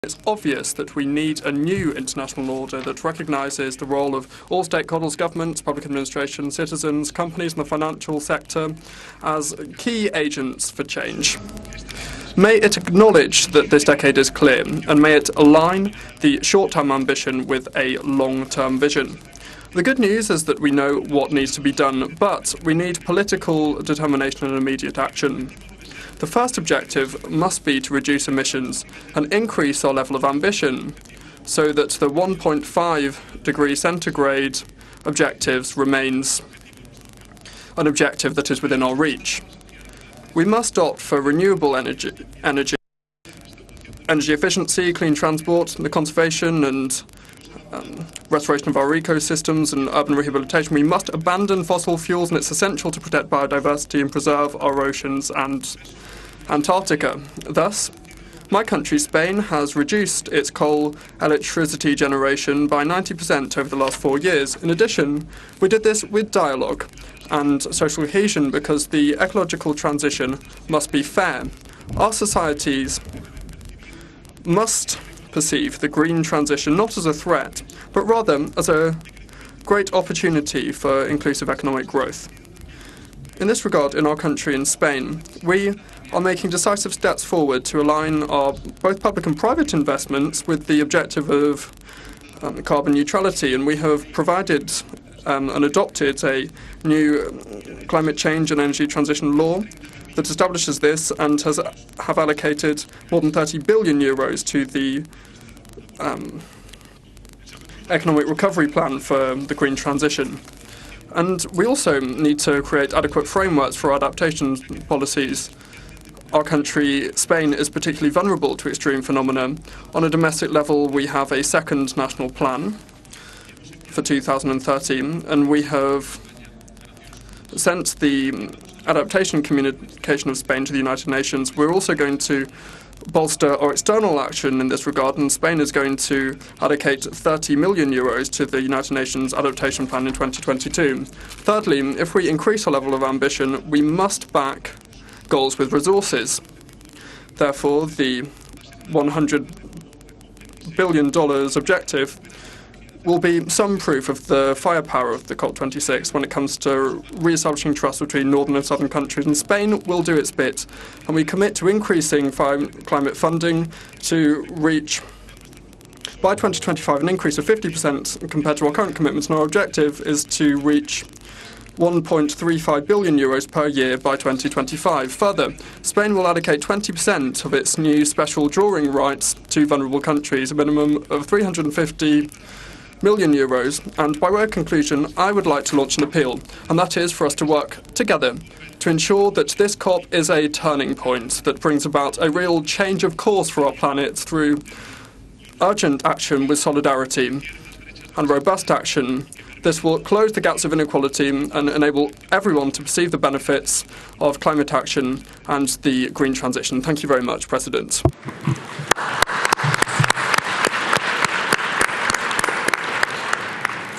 It's obvious that we need a new international order that recognises the role of all stakeholders, governments, public administration, citizens, companies in the financial sector as key agents for change. May it acknowledge that this decade is clear, and may it align the short-term ambition with a long-term vision. The good news is that we know what needs to be done, but we need political determination and immediate action. The first objective must be to reduce emissions and increase our level of ambition so that the 1.5 degree centigrade objectives remains an objective that is within our reach. We must opt for renewable energy efficiency, clean transport, the conservation and restoration of our ecosystems and urban rehabilitation. We must abandon fossil fuels, and it's essential to protect biodiversity and preserve our oceans and Antarctica. Thus, my country, Spain, has reduced its coal electricity generation by 90% over the last 4 years. In addition, we did this with dialogue and social cohesion because the ecological transition must be fair. Our societies must perceive the green transition not as a threat, but rather as a great opportunity for inclusive economic growth. In this regard, in our country, in Spain, we are making decisive steps forward to align our both public and private investments with the objective of carbon neutrality, and we have provided and adopted a new climate change and energy transition law that establishes this and have allocated more than 30 billion euros to the economic recovery plan for the green transition. And we also need to create adequate frameworks for adaptation policies. Our country, Spain, is particularly vulnerable to extreme phenomena. On a domestic level, we have a second national plan for 2013, and we have sent the adaptation communication of Spain to the United Nations. We're also going to bolster our external action in this regard, and Spain is going to allocate 30 million euros to the United Nations Adaptation Plan in 2022. Thirdly, if we increase our level of ambition, we must back goals with resources. Therefore, the $100 billion objective will be some proof of the firepower of the COP26 when it comes to re-establishing trust between northern and southern countries. And Spain will do its bit. And we commit to increasing climate funding to reach, by 2025, an increase of 50% compared to our current commitments. And our objective is to reach 1.35 billion euros per year by 2025. Further, Spain will allocate 20% of its new special drawing rights to vulnerable countries, a minimum of 350 million euros. And by way of conclusion, I would like to launch an appeal, and that is for us to work together to ensure that this COP is a turning point that brings about a real change of course for our planet through urgent action with solidarity and robust action. This will close the gaps of inequality and enable everyone to perceive the benefits of climate action and the green transition. Thank you very much, President.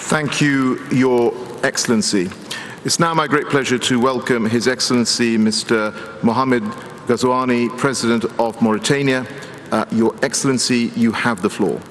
Thank you, Your Excellency. It's now my great pleasure to welcome His Excellency Mr. Mohamed Ghazouani, President of Mauritania. Your Excellency, you have the floor.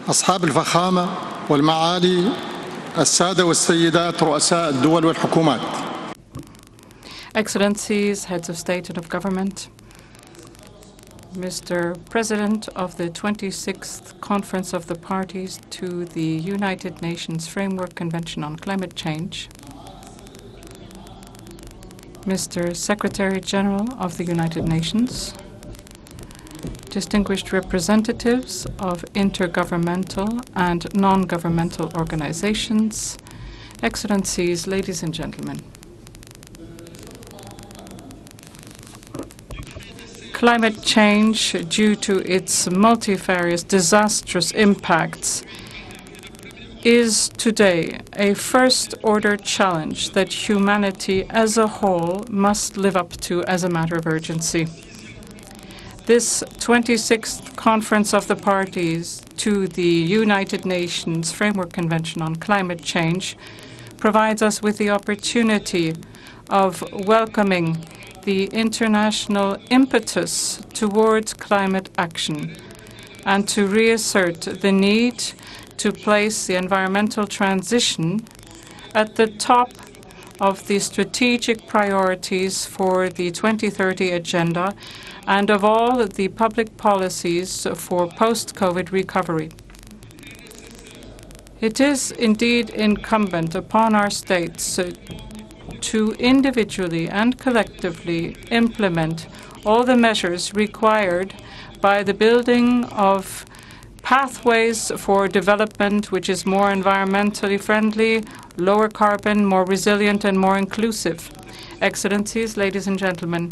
أصحاب الفخامة والمعالي السادة والسيدات رؤساء الدول والحكومات. Excellencies, heads of state and of government, Mr. President of the 26th Conference of the Parties to the United Nations Framework Convention on Climate Change, Mr. Secretary General of the United Nations, distinguished representatives of intergovernmental and non-governmental organizations, Excellencies, ladies and gentlemen. Climate change, due to its multifarious disastrous impacts, is today a first-order challenge that humanity as a whole must live up to as a matter of urgency. This 26th Conference of the Parties to the United Nations Framework Convention on Climate Change provides us with the opportunity of welcoming the international impetus towards climate action and to reassert the need to place the environmental transition at the top of the strategic priorities for the 2030 agenda and of all the public policies for post-COVID recovery. It is indeed incumbent upon our states to individually and collectively implement all the measures required by the building of pathways for development which is more environmentally friendly, lower carbon, more resilient, and more inclusive. Excellencies, ladies and gentlemen,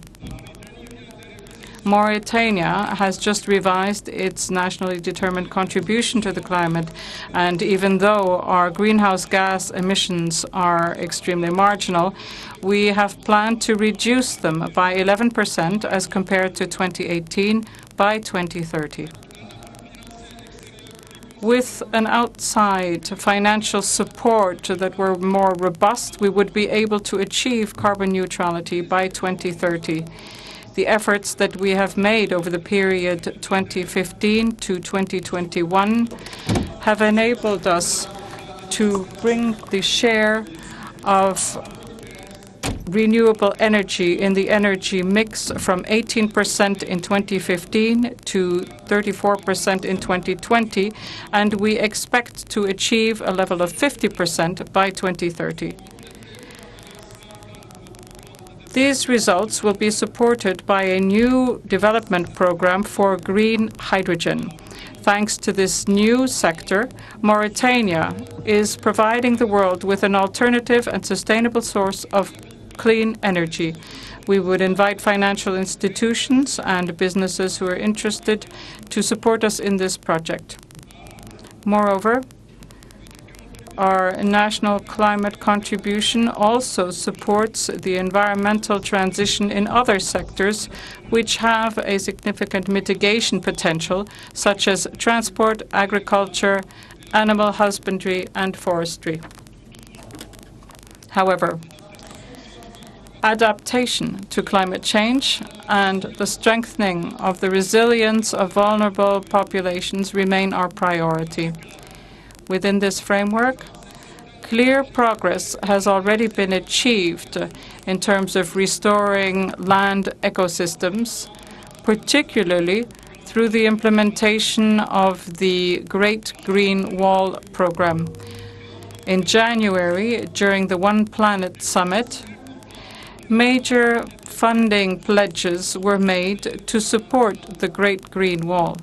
Mauritania has just revised its nationally determined contribution to the climate, and even though our greenhouse gas emissions are extremely marginal, we have planned to reduce them by 11% as compared to 2018 by 2030. With an outside financial support that were more robust, we would be able to achieve carbon neutrality by 2030. The efforts that we have made over the period 2015 to 2021 have enabled us to bring the share of renewable energy in the energy mix from 18% in 2015 to 34% in 2020, and we expect to achieve a level of 50% by 2030. These results will be supported by a new development program for green hydrogen. Thanks to this new sector, Mauritania is providing the world with an alternative and sustainable source of clean energy. We would invite financial institutions and businesses who are interested to support us in this project. Moreover, our national climate contribution also supports the environmental transition in other sectors which have a significant mitigation potential, such as transport, agriculture, animal husbandry, and forestry. However, adaptation to climate change and the strengthening of the resilience of vulnerable populations remain our priority. Within this framework, clear progress has already been achieved in terms of restoring land ecosystems, particularly through the implementation of the Great Green Wall program. In January, during the One Planet Summit, major funding pledges were made to support the Great Green Wall.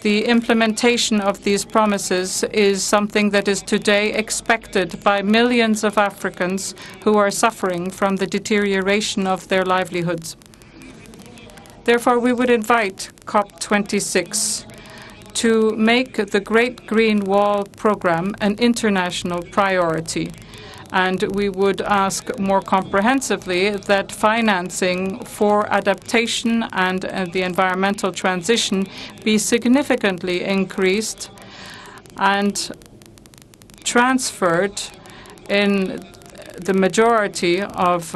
The implementation of these promises is something that is today expected by millions of Africans who are suffering from the deterioration of their livelihoods. Therefore, we would invite COP26 to make the Great Green Wall program an international priority. And we would ask more comprehensively that financing for adaptation and the environmental transition be significantly increased and transferred in the majority of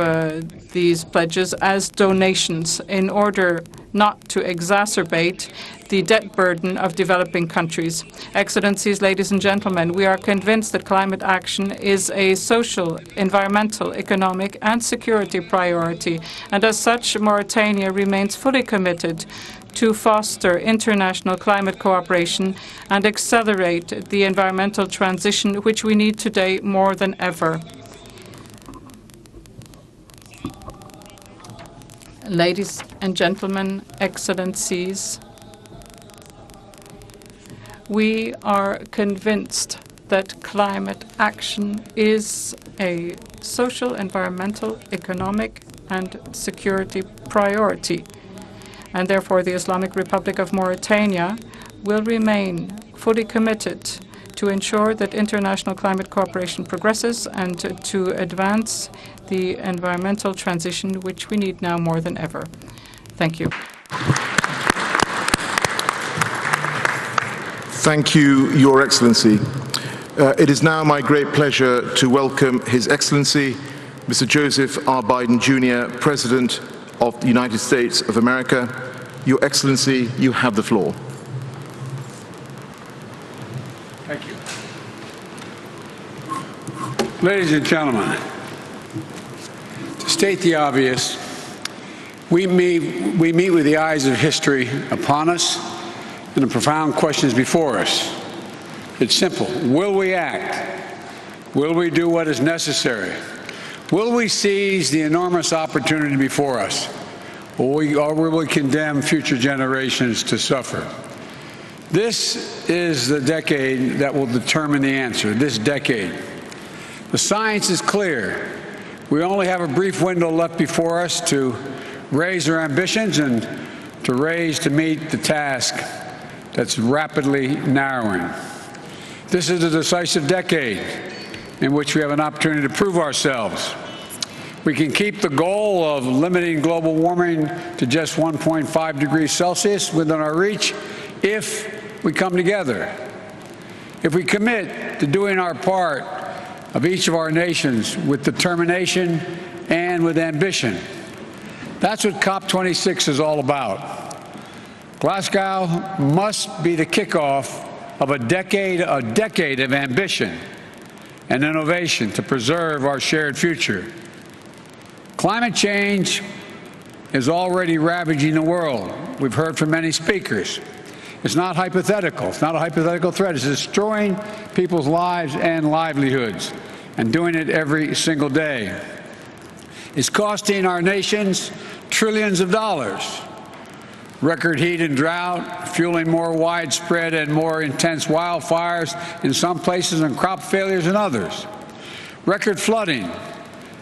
these pledges as donations in order not to exacerbate the debt burden of developing countries. Excellencies, ladies and gentlemen, we are convinced that climate action is a social, environmental, economic, and security priority, and as such, Mauritania remains fully committed to foster international climate cooperation and accelerate the environmental transition which we need today more than ever. Ladies and gentlemen, excellencies, we are convinced that climate action is a social, environmental, economic, and security priority, and therefore the Islamic Republic of Mauritania will remain fully committed to to ensure that international climate cooperation progresses and to advance the environmental transition which we need now more than ever. Thank you. Thank you, Your Excellency. It is now my great pleasure to welcome His Excellency, Mr. Joseph R. Biden, Jr., President of the United States of America. Your Excellency, you have the floor. Thank you. Ladies and gentlemen, to state the obvious, we meet with the eyes of history upon us and the profound questions before us. It's simple. Will we act? Will we do what is necessary? Will we seize the enormous opportunity before us? Or will we condemn future generations to suffer? This is the decade that will determine the answer, this decade. The science is clear. We only have a brief window left before us to raise our ambitions and to meet the task that's rapidly narrowing. This is a decisive decade in which we have an opportunity to prove ourselves. We can keep the goal of limiting global warming to just 1.5 degrees Celsius within our reach if we come together. If we commit to doing our part of each of our nations with determination and with ambition. That's what COP26 is all about. Glasgow must be the kickoff of a decade of ambition and innovation to preserve our shared future. Climate change is already ravaging the world. We've heard from many speakers. It's not hypothetical. It's not a hypothetical threat. It's destroying people's lives and livelihoods, and doing it every single day. It's costing our nations trillions of dollars. Record heat and drought, fueling more widespread and more intense wildfires in some places and crop failures in others. Record flooding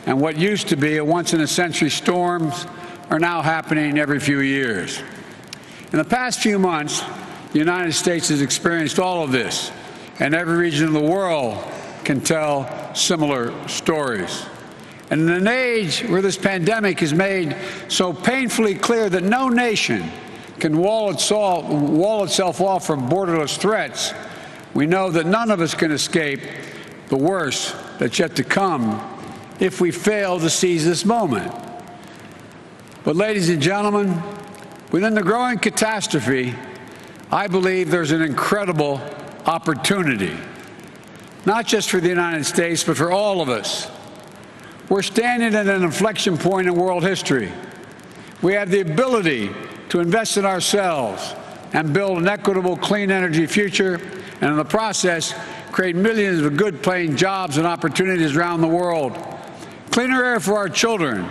and what used to be a once-in-a-century storms are now happening every few years. In the past few months, the United States has experienced all of this, and every region of the world can tell similar stories. And in an age where this pandemic is made so painfully clear that no nation can wall itself off from borderless threats, we know that none of us can escape the worst that's yet to come if we fail to seize this moment. But ladies and gentlemen, within the growing catastrophe, I believe there's an incredible opportunity, not just for the United States, but for all of us. We're standing at an inflection point in world history. We have the ability to invest in ourselves and build an equitable, clean energy future, and in the process, create millions of good-paying jobs and opportunities around the world. Cleaner air for our children,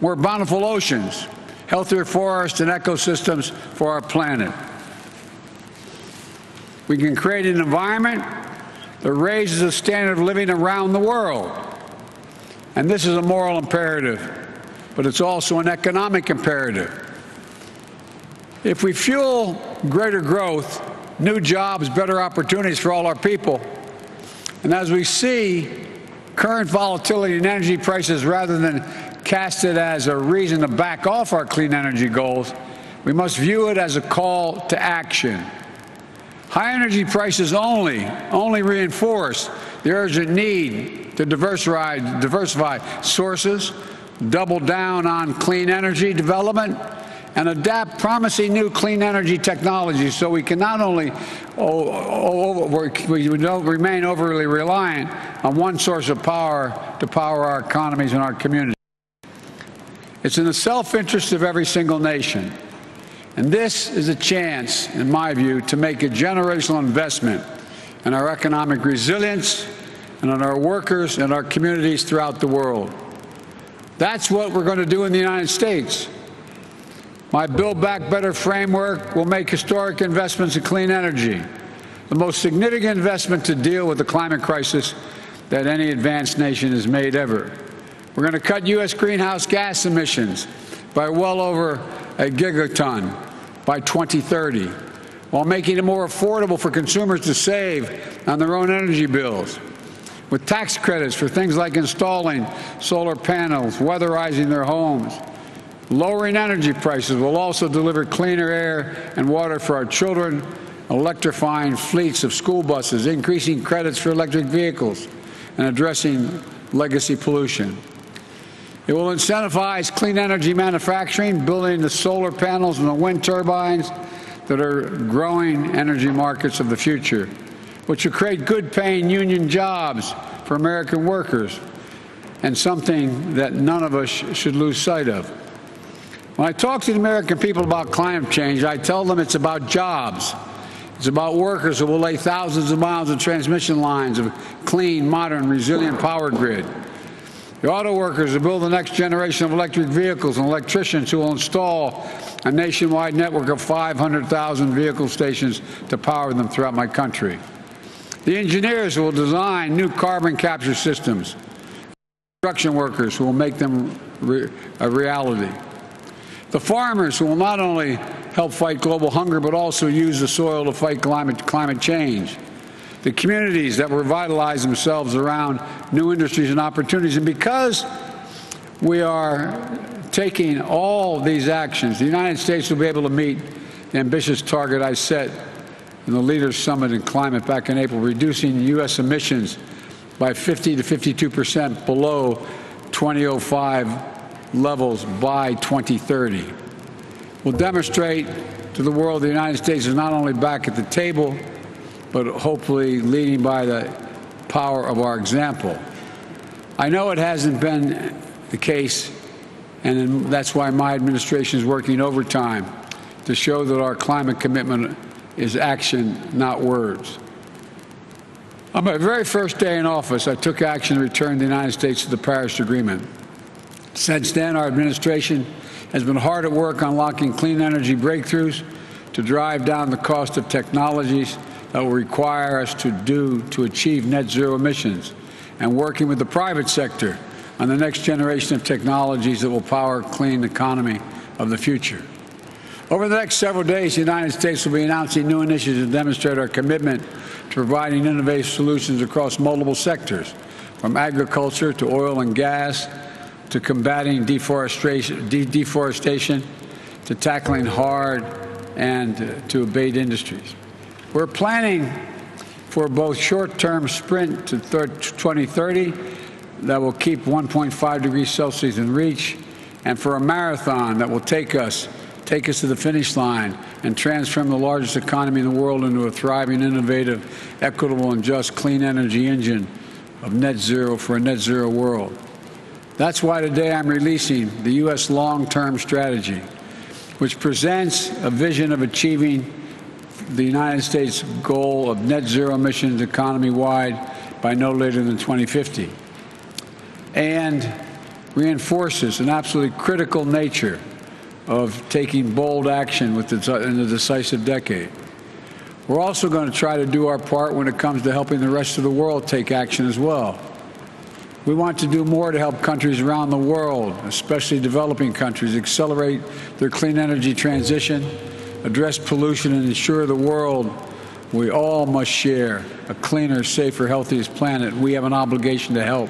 more bountiful oceans, healthier forests and ecosystems for our planet. We can create an environment that raises the standard of living around the world. And this is a moral imperative, but it's also an economic imperative. If we fuel greater growth, new jobs, better opportunities for all our people, and as we see current volatility in energy prices, rather than cast it as a reason to back off our clean energy goals, we must view it as a call to action. High energy prices only reinforce the urgent need to diversify sources, double down on clean energy development, and adapt promising new clean energy technologies so we can not only we don't remain overly reliant on one source of power to power our economies and our communities. It's in the self-interest of every single nation. And this is a chance, in my view, to make a generational investment in our economic resilience and in our workers and our communities throughout the world. That's what we're going to do in the United States. My Build Back Better framework will make historic investments in clean energy, the most significant investment to deal with the climate crisis that any advanced nation has made ever. We're going to cut U.S. greenhouse gas emissions by well over a gigaton by 2030, while making it more affordable for consumers to save on their own energy bills, with tax credits for things like installing solar panels, weatherizing their homes. Lowering energy prices will also deliver cleaner air and water for our children, electrifying fleets of school buses, increasing credits for electric vehicles, and addressing legacy pollution. It will incentivize clean energy manufacturing, building the solar panels and the wind turbines that are growing energy markets of the future, which will create good-paying union jobs for American workers, and something that none of us should lose sight of. When I talk to the American people about climate change, I tell them it's about jobs. It's about workers who will lay thousands of miles of transmission lines of clean, modern, resilient power grid. The auto workers who build the next generation of electric vehicles, and electricians who will install a nationwide network of 500,000 vehicle stations to power them throughout my country. The engineers who will design new carbon capture systems. Construction workers who will make them a reality. The farmers who will not only help fight global hunger, but also use the soil to fight climate change. The communities that revitalize themselves around new industries and opportunities. And because we are taking all these actions, the United States will be able to meet the ambitious target I set in the Leaders Summit in Climate back in April, reducing U.S. emissions by 50 to 52% below 2005 levels by 2030. We'll demonstrate to the world the United States is not only back at the table, but hopefully leading by the power of our example. I know it hasn't been the case, and that's why my administration is working overtime to show that our climate commitment is action, not words. On my very first day in office, I took action to return the United States to the Paris Agreement. Since then, our administration has been hard at work unlocking clean energy breakthroughs to drive down the cost of technologies that will require us to achieve net zero emissions, and working with the private sector on the next generation of technologies that will power a clean economy of the future. Over the next several days, the United States will be announcing new initiatives to demonstrate our commitment to providing innovative solutions across multiple sectors, from agriculture to oil and gas, to combating deforestation, to tackling hard and to abate industries. We're planning for both short-term sprint to 2030 that will keep 1.5 degrees Celsius in reach, and for a marathon that will take us to the finish line and transform the largest economy in the world into a thriving, innovative, equitable, and just clean energy engine of net zero for a net zero world. That's why today I'm releasing the U.S. long-term strategy, which presents a vision of achieving the United States goal of net zero emissions economy-wide by no later than 2050, and reinforces an absolutely critical nature of taking bold action in the decisive decade. We're also going to try to do our part when it comes to helping the rest of the world take action as well. We want to do more to help countries around the world, especially developing countries, accelerate their clean energy transition, address pollution, and ensure the world we all must share a cleaner, safer, healthier planet. We have an obligation to help.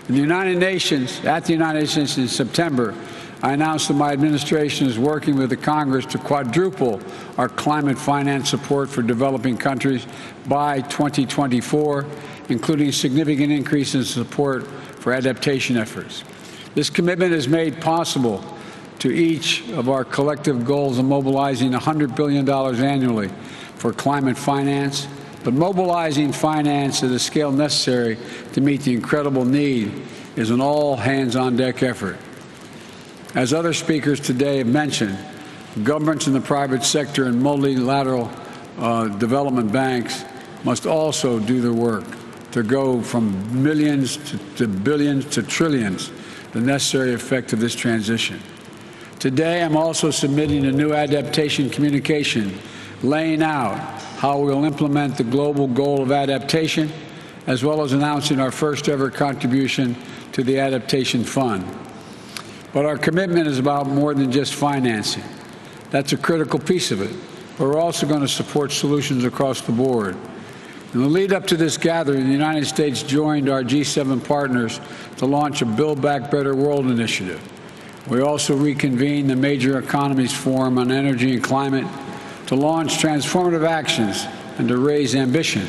In the United Nations, at the United Nations in September, I announced that my administration is working with the Congress to quadruple our climate finance support for developing countries by 2024, including significant increases in support for adaptation efforts. This commitment is made possible to each of our collective goals of mobilizing $100 billion annually for climate finance, but mobilizing finance at the scale necessary to meet the incredible need is an all-hands-on-deck effort. As other speakers today have mentioned, governments in the private sector and multilateral development banks must also do their work to go from millions to billions to trillions, the necessary effect of this transition. Today, I'm also submitting a new adaptation communication laying out how we will implement the global goal of adaptation, as well as announcing our first ever contribution to the Adaptation Fund. But our commitment is about more than just financing. That's a critical piece of it. But we're also going to support solutions across the board. In the lead up to this gathering, the United States joined our G7 partners to launch a Build Back Better World initiative. We also reconvened the Major Economies Forum on Energy and Climate to launch transformative actions and to raise ambition.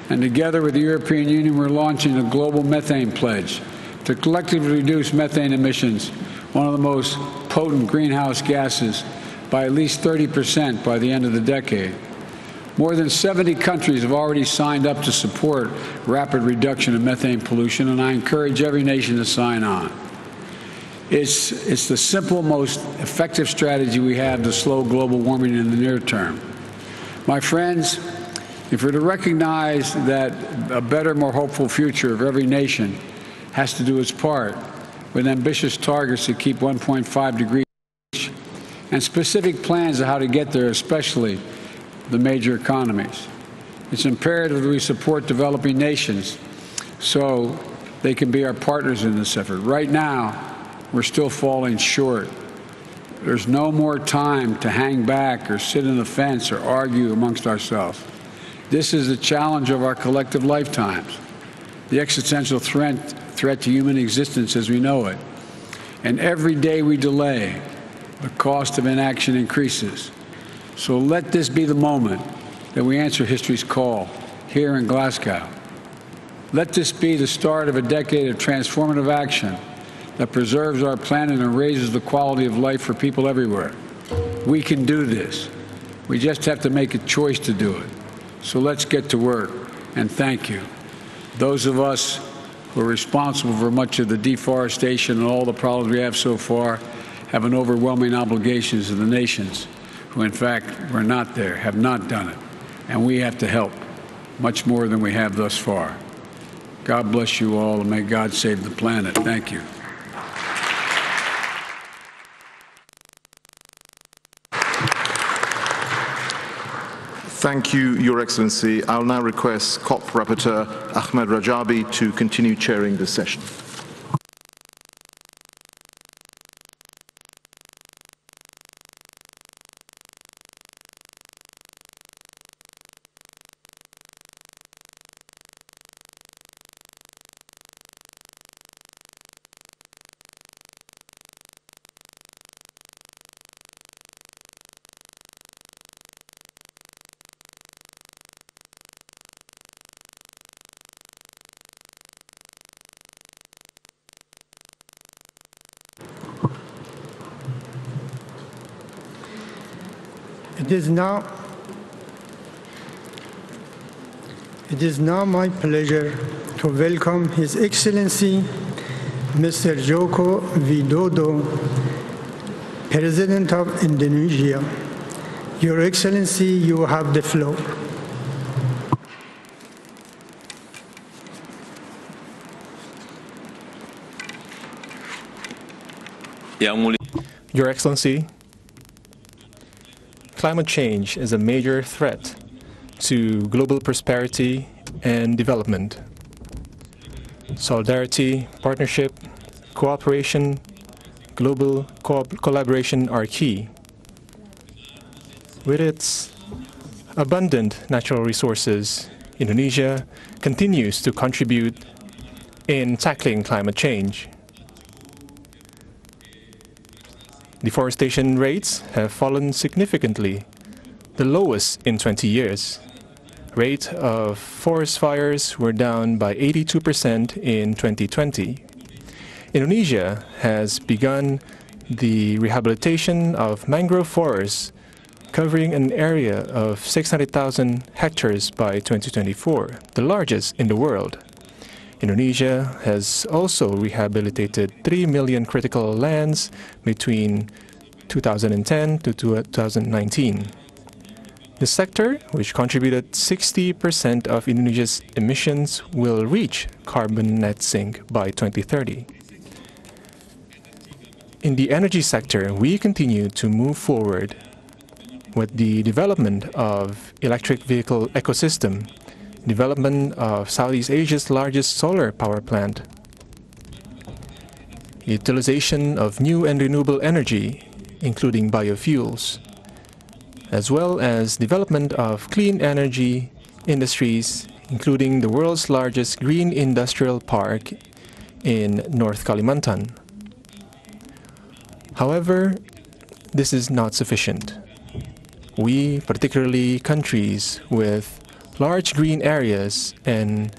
And together with the European Union, we're launching a global methane pledge to collectively reduce methane emissions, one of the most potent greenhouse gases, by at least 30% by the end of the decade. More than 70 countries have already signed up to support rapid reduction of methane pollution, and I encourage every nation to sign on. It's the simple, most effective strategy we have to slow global warming in the near term. My friends, if we're to recognize that a better, more hopeful future of every nation has to do its part with ambitious targets to keep 1.5 degrees and specific plans of how to get there, especially the major economies. It's imperative that we support developing nations so they can be our partners in this effort. Right now, we're still falling short. There's no more time to hang back or sit on the fence or argue amongst ourselves. This is the challenge of our collective lifetimes, the existential threat to human existence as we know it. And every day we delay, the cost of inaction increases. So let this be the moment that we answer history's call here in Glasgow. Let this be the start of a decade of transformative action that preserves our planet and raises the quality of life for people everywhere. We can do this. We just have to make a choice to do it. So let's get to work, and thank you. Those of us who are responsible for much of the deforestation and all the problems we have so far have an overwhelming obligation to the nations who, in fact, were not there, have not done it. And we have to help much more than we have thus far. God bless you all, and may God save the planet. Thank you. Thank you, Your Excellency. I'll now request COP Rapporteur Ahmed Rajabi to continue chairing this session. It is now my pleasure to welcome His Excellency Mr. Joko Widodo, President of Indonesia. Your Excellency, you have the floor. Your Excellency, climate change is a major threat to global prosperity and development. Solidarity, partnership, cooperation, global collaboration are key. With its abundant natural resources, Indonesia continues to contribute in tackling climate change. Deforestation rates have fallen significantly, the lowest in 20 years. Rate of forest fires were down by 82% in 2020. Indonesia has begun the rehabilitation of mangrove forests covering an area of 600,000 hectares by 2024, the largest in the world. Indonesia has also rehabilitated 3 million critical lands between 2010 to 2019. The sector, which contributed 60% of Indonesia's emissions, will reach carbon net sink by 2030. In the energy sector, we continue to move forward with the development of electric vehicle ecosystem, development of Southeast Asia's largest solar power plant, utilization of new and renewable energy, including biofuels, as well as development of clean energy industries, including the world's largest green industrial park in North Kalimantan. However, this is not sufficient. We, particularly countries with large green areas and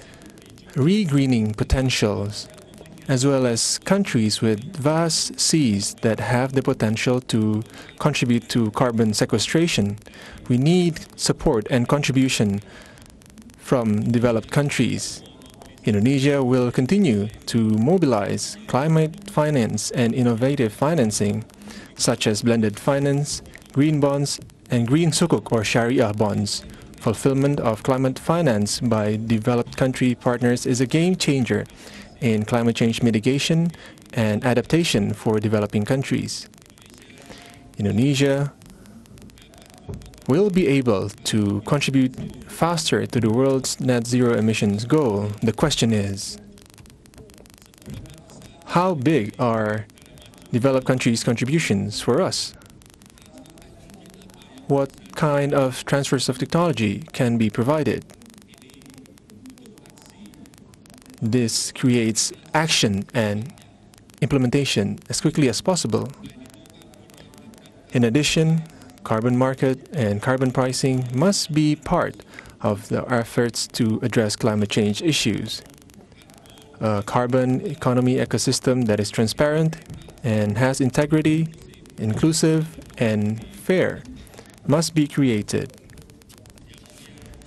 re-greening potentials, as well as countries with vast seas that have the potential to contribute to carbon sequestration, we need support and contribution from developed countries. Indonesia will continue to mobilize climate finance and innovative financing, such as blended finance, green bonds, and green sukuk or Sharia bonds. Fulfillment of climate finance by developed country partners is a game changer in climate change mitigation and adaptation for developing countries. Indonesia will be able to contribute faster to the world's net zero emissions goal. The question is, how big are developed countries' contributions for us? What kind of transfers of technology can be provided? This creates action and implementation as quickly as possible. In addition, carbon market and carbon pricing must be part of the efforts to address climate change issues. A carbon economy ecosystem that is transparent and has integrity, inclusive, and fair must be created.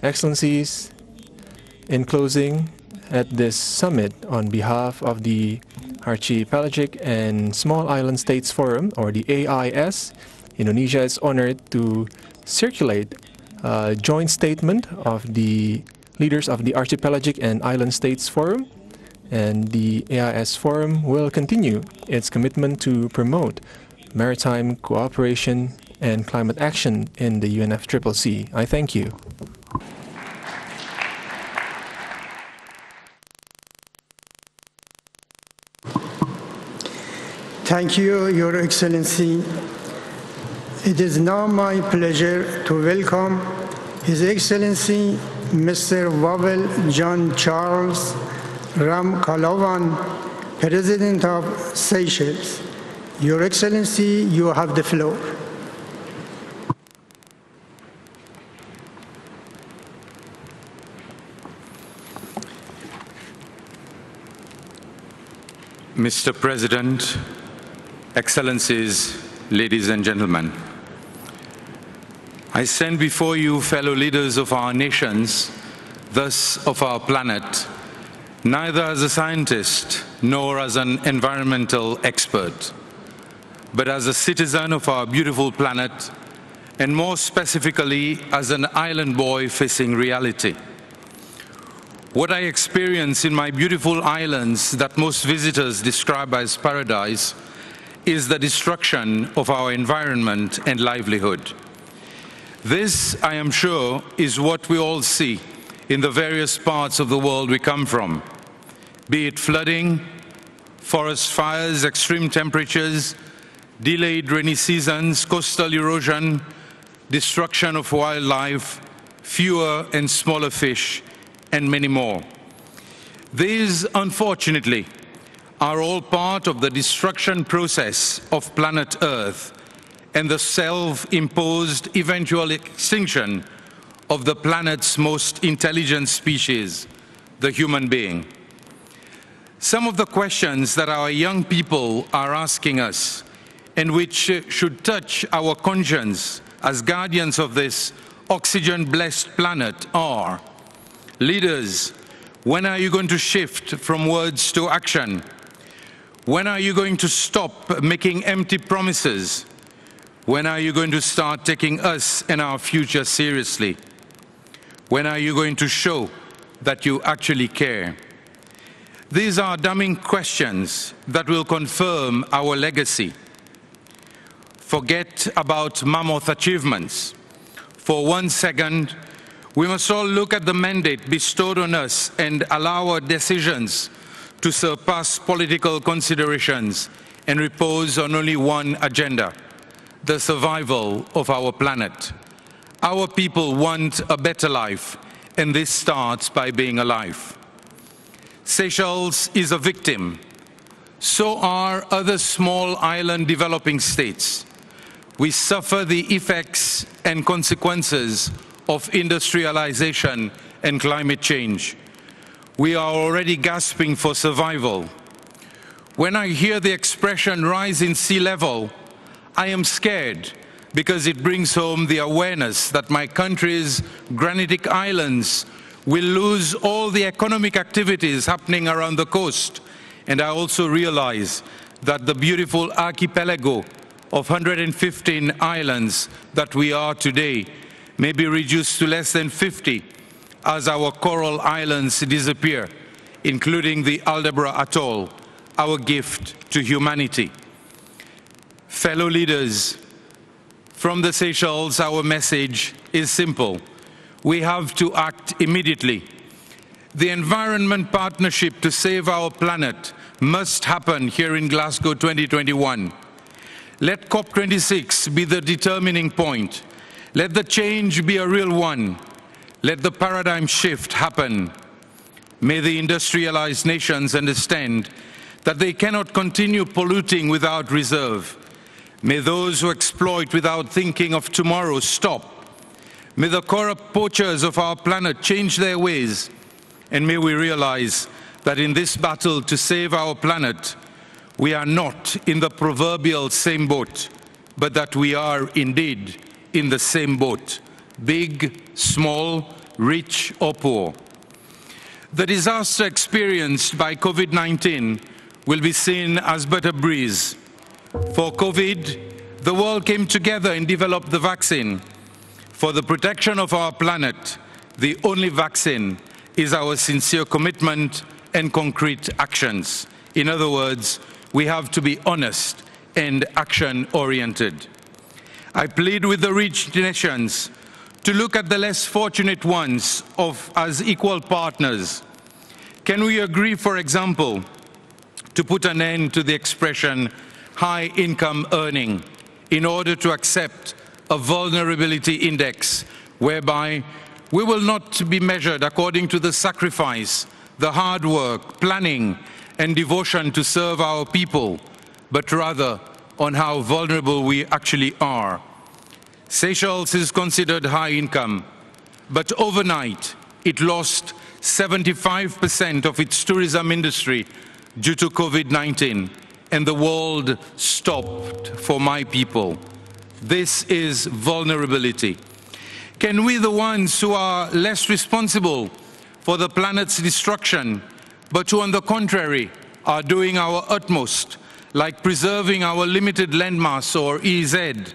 Excellencies, in closing, at this summit, on behalf of the Archipelagic and Small Island States Forum, or the AIS, Indonesia is honored to circulate a joint statement of the leaders of the Archipelagic and Island States Forum, and the AIS Forum will continue its commitment to promote maritime cooperation and climate action in the UNFCCC. I thank you. Thank you, Your Excellency. It is now my pleasure to welcome His Excellency Mr. Wawel John Charles Ramkalawan, President of Seychelles. Your Excellency, you have the floor. Mr. President, Excellencies, ladies and gentlemen, I stand before you, fellow leaders of our nations, thus of our planet, neither as a scientist nor as an environmental expert, but as a citizen of our beautiful planet, and more specifically as an island boy facing reality. What I experience in my beautiful islands that most visitors describe as paradise is the destruction of our environment and livelihood. This, I am sure, is what we all see in the various parts of the world we come from, be it flooding, forest fires, extreme temperatures, delayed rainy seasons, coastal erosion, destruction of wildlife, fewer and smaller fish, and many more. These, unfortunately, are all part of the destruction process of planet Earth and the self-imposed eventual extinction of the planet's most intelligent species, the human being. Some of the questions that our young people are asking us, and which should touch our conscience as guardians of this oxygen-blessed planet, are: leaders, when are you going to shift from words to action? When are you going to stop making empty promises? When are you going to start taking us and our future seriously? When are you going to show that you actually care? These are damning questions that will confirm our legacy. Forget about mammoth achievements. For 1 second, we must all look at the mandate bestowed on us and allow our decisions to surpass political considerations and repose on only one agenda: the survival of our planet. Our people want a better life, and this starts by being alive. Seychelles is a victim. So are other small island developing states. We suffer the effects and consequences of industrialization and climate change. We are already gasping for survival. When I hear the expression rise in sea level, I am scared because it brings home the awareness that my country's granitic islands will lose all the economic activities happening around the coast. And I also realize that the beautiful archipelago of 115 islands that we are today may be reduced to less than 50 as our coral islands disappear, including the Aldabra Atoll, our gift to humanity. Fellow leaders, from the Seychelles, our message is simple. We have to act immediately. The Environment Partnership to Save Our Planet must happen here in Glasgow 2021. Let COP26 be the determining point. Let the change be a real one. Let the paradigm shift happen. May the industrialized nations understand that they cannot continue polluting without reserve. May those who exploit without thinking of tomorrow stop. May the corrupt poachers of our planet change their ways. And may we realize that in this battle to save our planet, we are not in the proverbial same boat, but that we are indeed in the same boat, big, small, rich or poor. The disaster experienced by COVID-19 will be seen as but a breeze. For COVID, the world came together and developed the vaccine. For the protection of our planet, the only vaccine is our sincere commitment and concrete actions. In other words, we have to be honest and action-oriented. I plead with the rich nations to look at the less fortunate ones as equal partners. Can we agree, for example, to put an end to the expression high income earning in order to accept a vulnerability index whereby we will not be measured according to the sacrifice, the hard work, planning, and devotion to serve our people, but rather on how vulnerable we actually are. Seychelles is considered high income, but overnight it lost 75% of its tourism industry due to COVID-19, and the world stopped for my people. This is vulnerability. Can we, the ones who are less responsible for the planet's destruction, but who on the contrary are doing our utmost, like preserving our limited landmass or EEZ,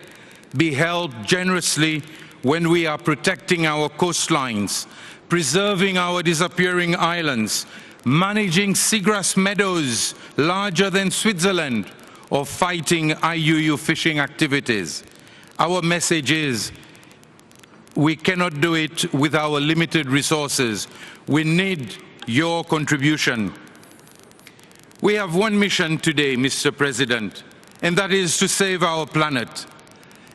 be held generously when we are protecting our coastlines, preserving our disappearing islands, managing seagrass meadows larger than Switzerland, or fighting IUU fishing activities? Our message is, we cannot do it with our limited resources. We need your contribution. We have one mission today, Mr. President, and that is to save our planet.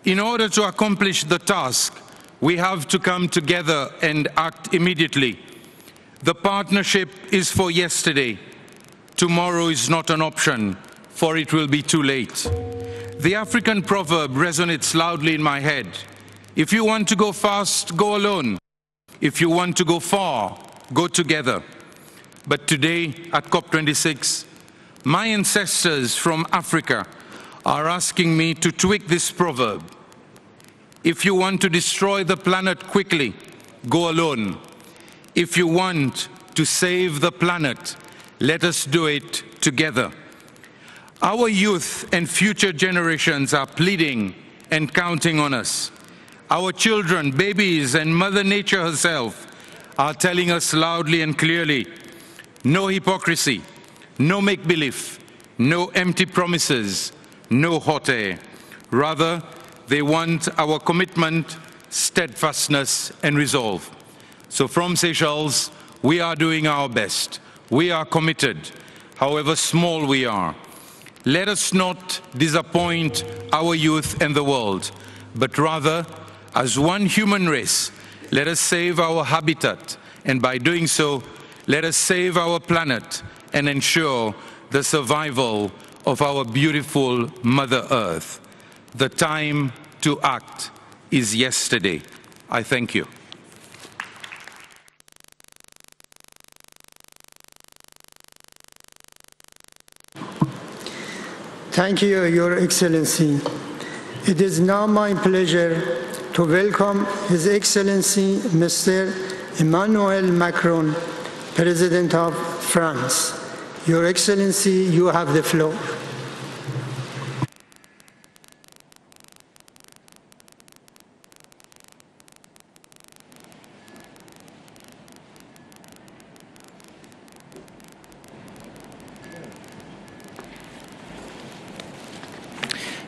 In order to accomplish the task, we have to come together and act immediately. The partnership is for yesterday. Tomorrow is not an option, for it will be too late. The African proverb resonates loudly in my head. If you want to go fast, go alone. If you want to go far, go together. But today, at COP26, my ancestors from Africa are asking me to tweak this proverb. If you want to destroy the planet quickly, go alone. If you want to save the planet, let us do it together. Our youth and future generations are pleading and counting on us. Our children, babies, and Mother Nature herself are telling us loudly and clearly, no hypocrisy, no make-believe, no empty promises, no hot air. Rather, they want our commitment, steadfastness, and resolve. So from Seychelles, we are doing our best. We are committed, however small we are. Let us not disappoint our youth and the world, but rather, as one human race, let us save our habitat, and by doing so, let us save our planet and ensure the survival of our beautiful Mother Earth. The time to act is yesterday. I thank you. Thank you, Your Excellency. It is now my pleasure to welcome His Excellency Mr. Emmanuel Macron, President of France. Your Excellency, you have the floor.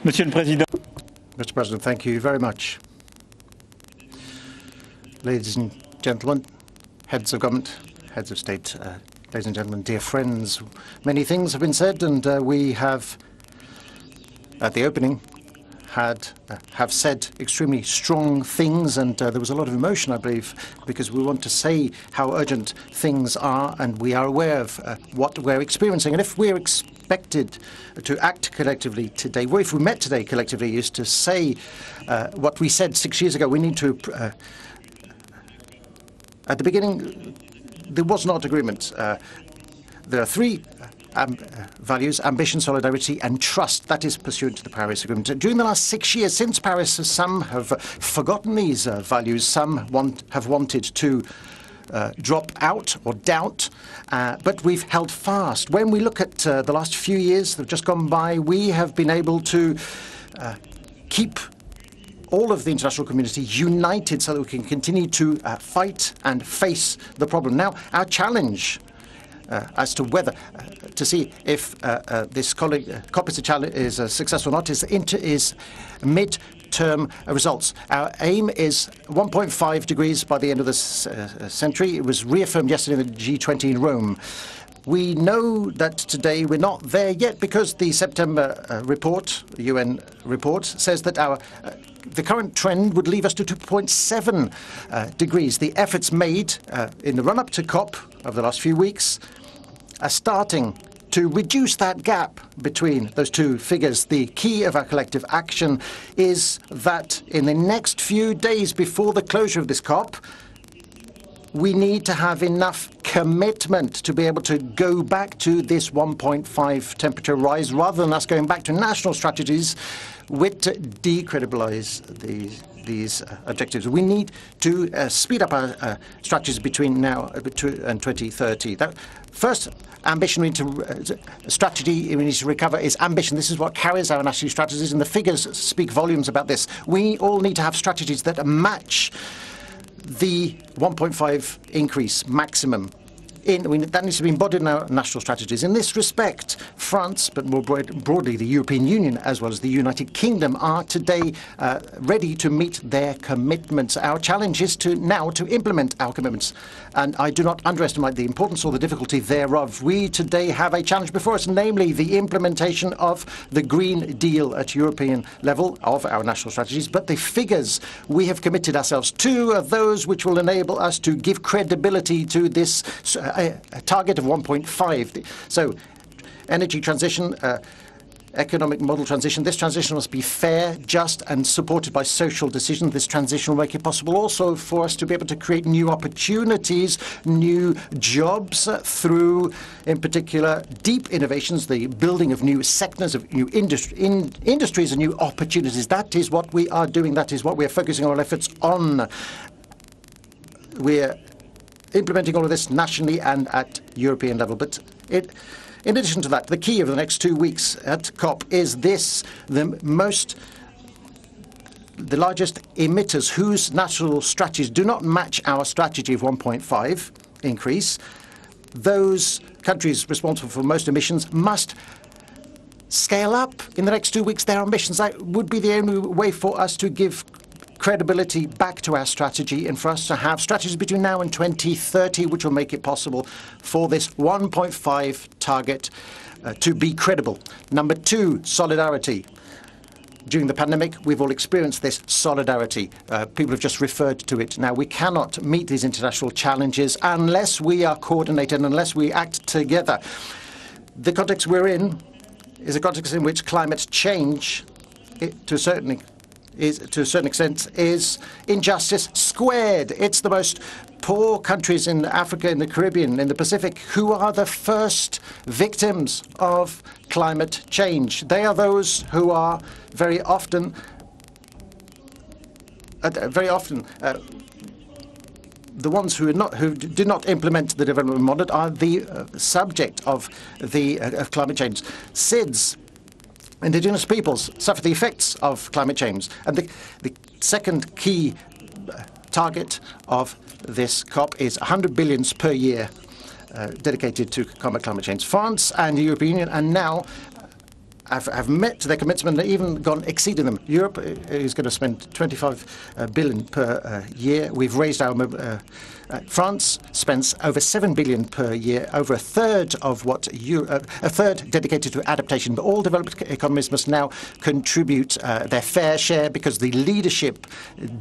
Monsieur le Président. Mr. President, thank you very much. Ladies and gentlemen, heads of government, heads of state, ladies and gentlemen, dear friends, many things have been said, and we have, at the opening, have said extremely strong things, and there was a lot of emotion, I believe, because we want to say how urgent things are, and we are aware of what we're experiencing. And if we're expected to act collectively today, well, if we met today collectively, is to say what we said 6 years ago. We need to, at the beginning, there was not agreement. There are three values: ambition, solidarity, and trust. That is pursuant to the Paris Agreement. During the last 6 years, since Paris, some have forgotten these values. Some have wanted to drop out or doubt, but we've held fast. When we look at the last few years that have just gone by, we have been able to keep all of the international community united so that we can continue to fight and face the problem. Now, our challenge as to whether to see if this COP is successful or not is mid-term results. Our aim is 1.5 degrees by the end of this century. It was reaffirmed yesterday in the G20 in Rome. We know that today we're not there yet because the September report, the UN report, says that the current trend would leave us to 2.7 degrees. The efforts made in the run-up to COP over the last few weeks are starting to reduce that gap between those two figures. The key of our collective action is that in the next few days before the closure of this COP, we need to have enough commitment to be able to go back to this 1.5 temperature rise rather than us going back to national strategies which decredibilize these objectives. We need to speed up our strategies between now and 2030. That first ambition we need to strategy we need to recover is ambition. This is what carries our national strategies, and the figures speak volumes about this. We all need to have strategies that match the 1.5 increase maximum. That needs to be embodied in our national strategies. In this respect, France, but more broadly the European Union, as well as the United Kingdom, are today ready to meet their commitments. Our challenge is now to implement our commitments, and I do not underestimate the importance or the difficulty thereof. We today have a challenge before us, namely the implementation of the Green Deal at European level of our national strategies, but the figures we have committed ourselves to are those which will enable us to give credibility to this a target of 1.5. So energy transition, economic model transition. This transition must be fair, just, and supported by social decisions. This transition will make it possible also for us to be able to create new opportunities, new jobs through, in particular, deep innovations, the building of new sectors, of new industries and new opportunities. That is what we are doing. That is what we are focusing our efforts on. We're implementing all of this nationally and at European level. But in addition to that, the key of the next 2 weeks at COP is this: the largest emitters whose national strategies do not match our strategy of 1.5 increase. Those countries responsible for most emissions must scale up in the next 2 weeks their ambitions. That would be the only way for us to give credibility back to our strategy and for us to have strategies between now and 2030 which will make it possible for this 1.5 target to be credible. Number two, solidarity. During the pandemic, we've all experienced this solidarity. People have just referred to it. Now, we cannot meet these international challenges unless we are coordinated, unless we act together. The context we're in is a context in which climate change, to a certain extent, is injustice squared. It's the most poor countries in Africa, in the Caribbean, in the Pacific, who are the first victims of climate change. They are those who are very often the ones who did not implement the development model are the subject of climate change. SIDS, indigenous peoples, suffer the effects of climate change. And the second key target of this COP is 100 billion per year dedicated to combat climate change. France and the European Union are now have met their commitment and even exceeded them. Europe is going to spend 25 billion per year. We've raised our France spends over 7 billion per year, over a third of what a third dedicated to adaptation. But all developed economies must now contribute their fair share because the leadership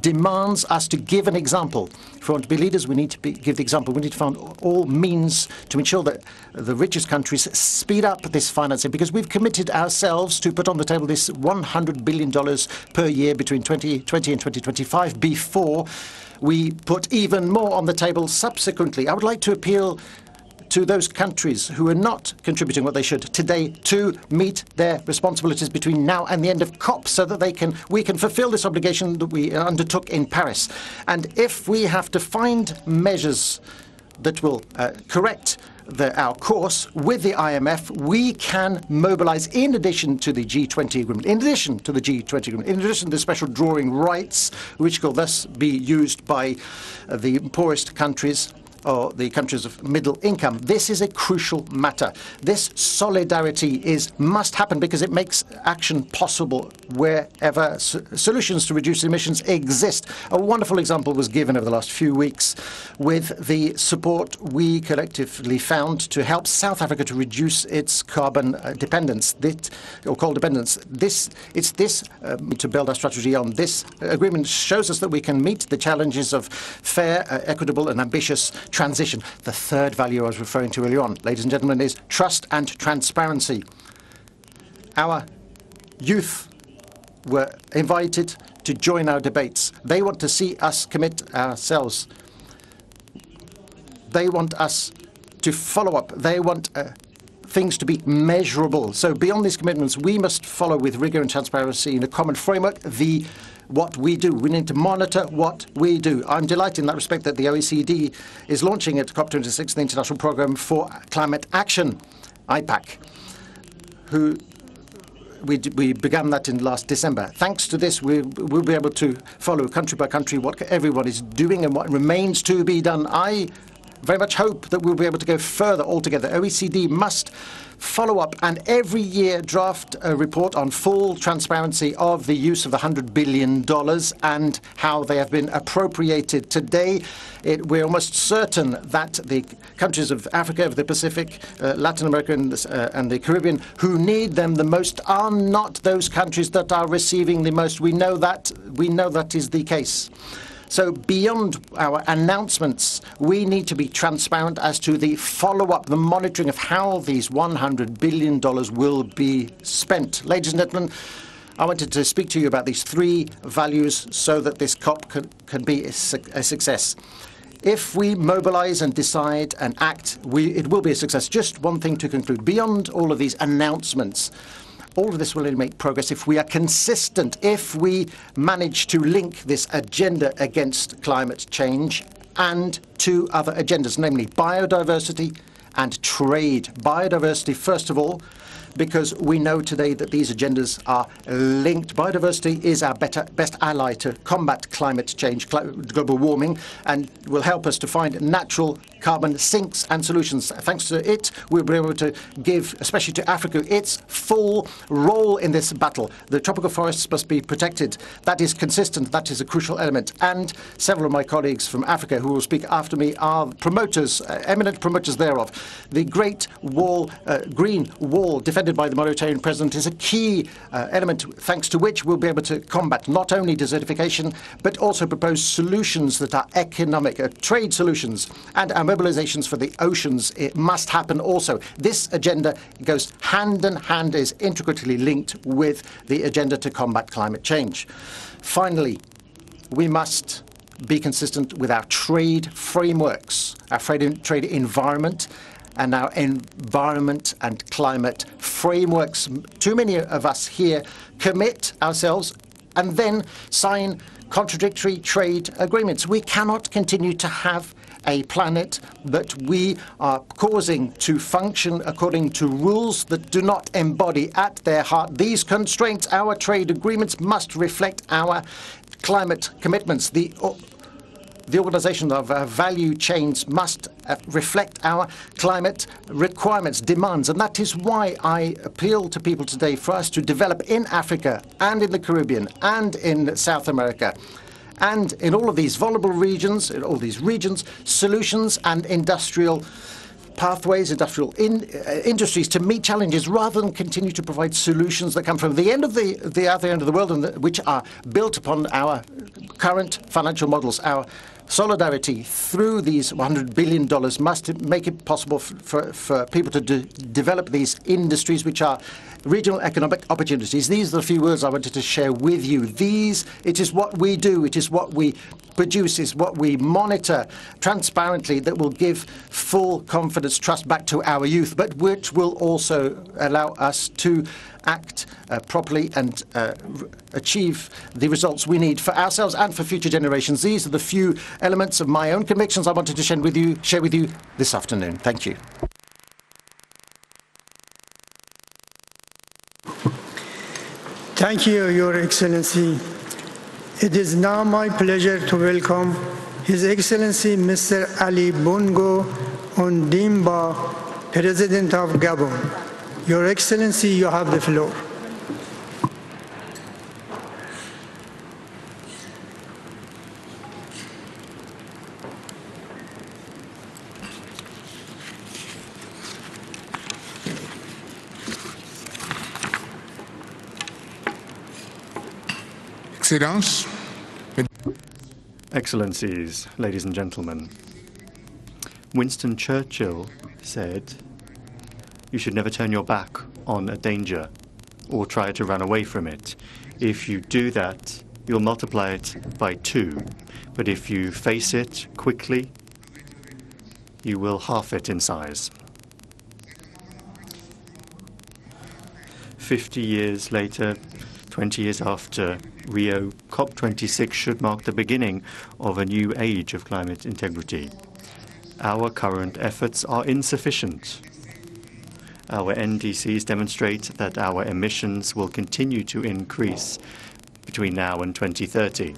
demands us to give an example. If we want to be leaders, we need to give the example. We need to find all means to ensure that the richest countries speed up this financing because we've committed ourselves to put on the table this $100 billion per year between 2020 and 2025 before we put even more on the table subsequently. I would like to appeal to those countries who are not contributing what they should today to meet their responsibilities between now and the end of COP so that we can fulfill this obligation that we undertook in Paris. And if we have to find measures that will correct our course with the IMF, we can mobilize in addition to the G20 agreement, in addition to the special drawing rights, which will thus be used by the poorest countries or the countries of middle income. This is a crucial matter. This solidarity must happen because it makes action possible wherever solutions to reduce emissions exist. A wonderful example was given over the last few weeks with the support we collectively found to help South Africa to reduce its carbon dependence, or coal dependence. To build our strategy on. This agreement shows us that we can meet the challenges of fair, equitable and ambitious transition. The third value I was referring to earlier on, ladies and gentlemen, is trust and transparency. Our youth were invited to join our debates. They want to see us commit ourselves. They want us to follow up. They want things to be measurable. So beyond these commitments, we must follow with rigor and transparency in a common framework what we do. We need to monitor what we do. I'm delighted in that respect that the OECD is launching at COP26 the International Programme for Climate Action, IPAC, we began that in last December. Thanks to this, we'll be able to follow country by country what everyone is doing and what remains to be done. I very much hope that we'll be able to go further altogether. OECD must follow up and every year draft a report on full transparency of the use of the $100 billion and how they have been appropriated. Today, we're almost certain that the countries of Africa, of the Pacific, Latin America and the Caribbean who need them the most are not those countries that are receiving the most. We know that is the case. So beyond our announcements, we need to be transparent as to the follow-up, the monitoring of how these $100 billion will be spent. Ladies and gentlemen, I wanted to speak to you about these three values so that this COP can be a success. If we mobilize and decide and act, it will be a success. Just one thing to conclude. Beyond all of these announcements, all of this will only make progress if we are consistent, if we manage to link this agenda against climate change and two other agendas, namely biodiversity and trade. Biodiversity, first of all, because we know today that these agendas are linked. Biodiversity is our best ally to combat climate change, global warming, and will help us to find natural carbon sinks and solutions. Thanks to it, we'll be able to give, especially to Africa, its full role in this battle. The tropical forests must be protected. That is consistent. That is a crucial element. And several of my colleagues from Africa who will speak after me are promoters, eminent promoters thereof. The Great Wall, Green Wall, defended by the Mauritanian president, is a key element thanks to which we'll be able to combat not only desertification, but also propose solutions that are economic, trade solutions, and our mobilizations for the oceans. It must happen also. This agenda goes hand in hand, is intricately linked with the agenda to combat climate change. Finally, we must be consistent with our trade frameworks, our trade environment, and our environment and climate frameworks. Too many of us here commit ourselves and then sign contradictory trade agreements. We cannot continue to have a planet that we are causing to function according to rules that do not embody at their heart these constraints. Our trade agreements must reflect our climate commitments. The organization of value chains must reflect our climate requirements, demands, and that is why I appeal to people today for us to develop in Africa and in the Caribbean and in South America and in all of these vulnerable regions, solutions and industrial pathways, industries to meet challenges rather than continue to provide solutions that come from the other end of the world and which are built upon our current financial models. Our solidarity through these $100 billion must make it possible for people to develop these industries which are regional economic opportunities. These are the few words I wanted to share with you. It is what we do, it is what we produce, is what we monitor transparently that will give full confidence, trust back to our youth, but which will also allow us to act properly and achieve the results we need for ourselves and for future generations. These are the few elements of my own convictions I wanted to share with you this afternoon. Thank you. Thank you, Your Excellency. It is now my pleasure to welcome His Excellency Mr. Ali Bongo Ondimba, President of Gabon. Your Excellency, you have the floor. Excellencies, ladies and gentlemen, Winston Churchill said, "You should never turn your back on a danger or try to run away from it. If you do that, you'll multiply it by 2. But if you face it quickly, you will halve it in size." 50 years later, 20 years after Rio, COP26 should mark the beginning of a new age of climate integrity. Our current efforts are insufficient. Our NDCs demonstrate that our emissions will continue to increase between now and 2030.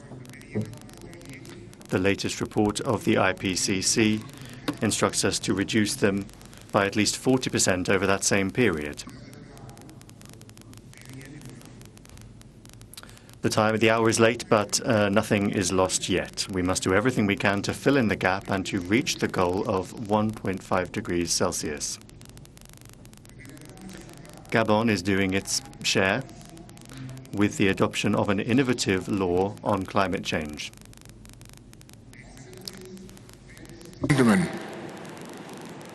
The latest report of the IPCC instructs us to reduce them by at least 40% over that same period. The hour is late, but nothing is lost yet. We must do everything we can to fill in the gap and to reach the goal of 1.5 degrees Celsius. Gabon is doing its share with the adoption of an innovative law on climate change. Gentlemen,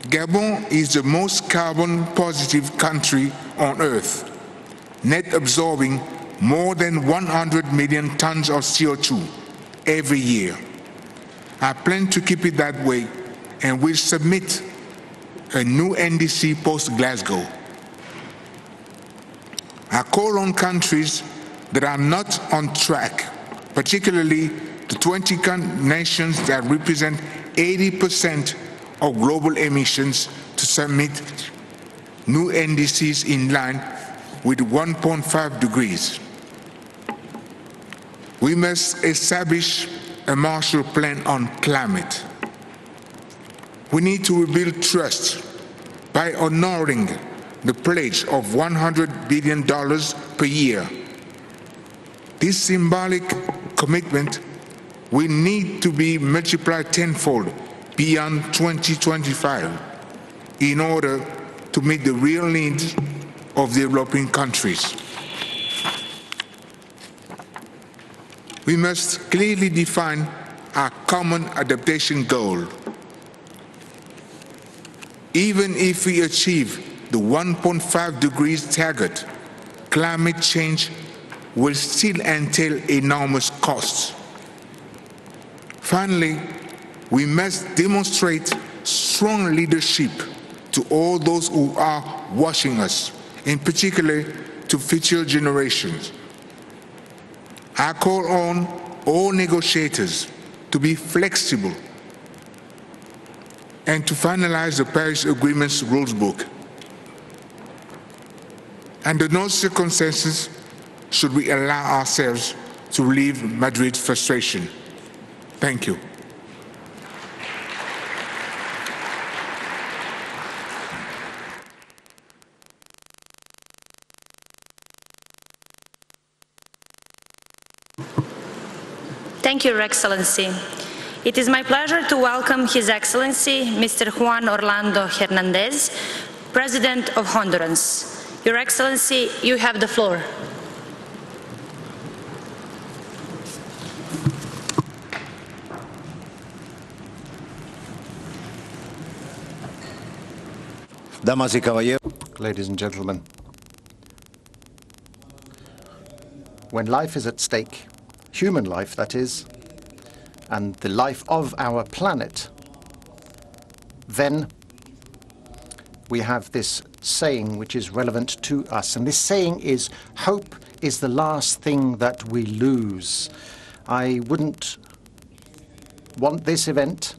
Gabon is the most carbon-positive country on Earth, net absorbing more than 100 million tons of CO2 every year. I plan to keep it that way and will submit a new NDC post-Glasgow. I call on countries that are not on track, particularly the 20 nations that represent 80% of global emissions, to submit new NDCs in line with 1.5 degrees. We must establish a Marshall Plan on climate. We need to rebuild trust by honoring the pledge of $100 billion per year. This symbolic commitment will need to be multiplied tenfold beyond 2025 in order to meet the real needs of developing countries. We must clearly define our common adaptation goal. Even if we achieve the 1.5 degrees target, climate change will still entail enormous costs. Finally, we must demonstrate strong leadership to all those who are watching us, in particular to future generations. I call on all negotiators to be flexible and to finalize the Paris Agreement's rules book. Under no circumstances should we allow ourselves to relieve Madrid's frustration. Thank you. Thank you, Your Excellency. It is my pleasure to welcome His Excellency, Mr. Juan Orlando Hernandez, President of Honduras. Your Excellency, you have the floor. Damas y caballeros, ladies and gentlemen, when life is at stake, human life that is, and the life of our planet, then we have this saying which is relevant to us. And this saying is, hope is the last thing that we lose. I wouldn't want this event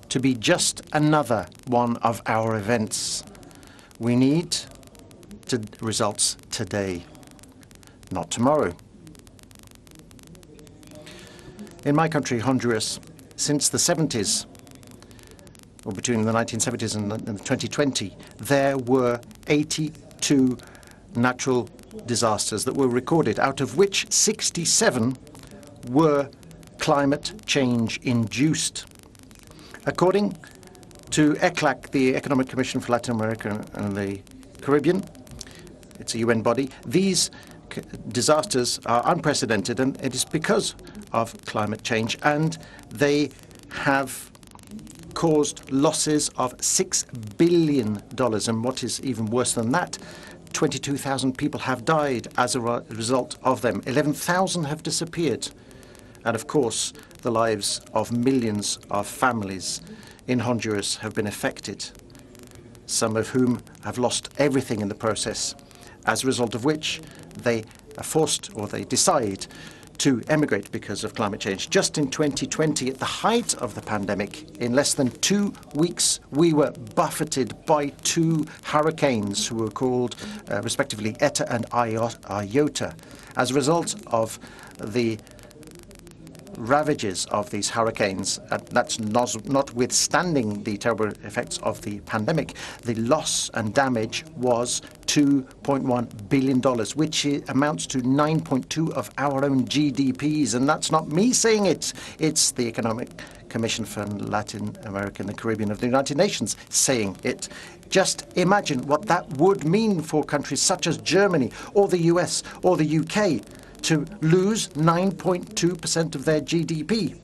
to be just another one of our events. We need results today, not tomorrow. In my country, Honduras, since the 70s, or between the 1970s and 2020, there were 82 natural disasters that were recorded, out of which 67 were climate change induced. According to ECLAC, the Economic Commission for Latin America and the Caribbean, it's a UN body, these disasters are unprecedented, and it is because of climate change, and they have caused losses of $6 billion. And what is even worse than that, 22,000 people have died as a result of them. 11,000 have disappeared. And of course, the lives of millions of families in Honduras have been affected, some of whom have lost everything in the process, as a result of which they are forced, or they decide, to emigrate because of climate change. Just in 2020, at the height of the pandemic, in less than 2 weeks, we were buffeted by 2 hurricanes who were called, respectively, Eta and Iota. As a result of the ravages of these hurricanes, that's notwithstanding the terrible effects of the pandemic, the loss and damage was $2.1 billion, which amounts to 9.2 of our own GDPs. And that's not me saying it. It's the Economic Commission for Latin America and the Caribbean of the United Nations saying it. Just imagine what that would mean for countries such as Germany or the US or the UK to lose 9.2% of their GDP.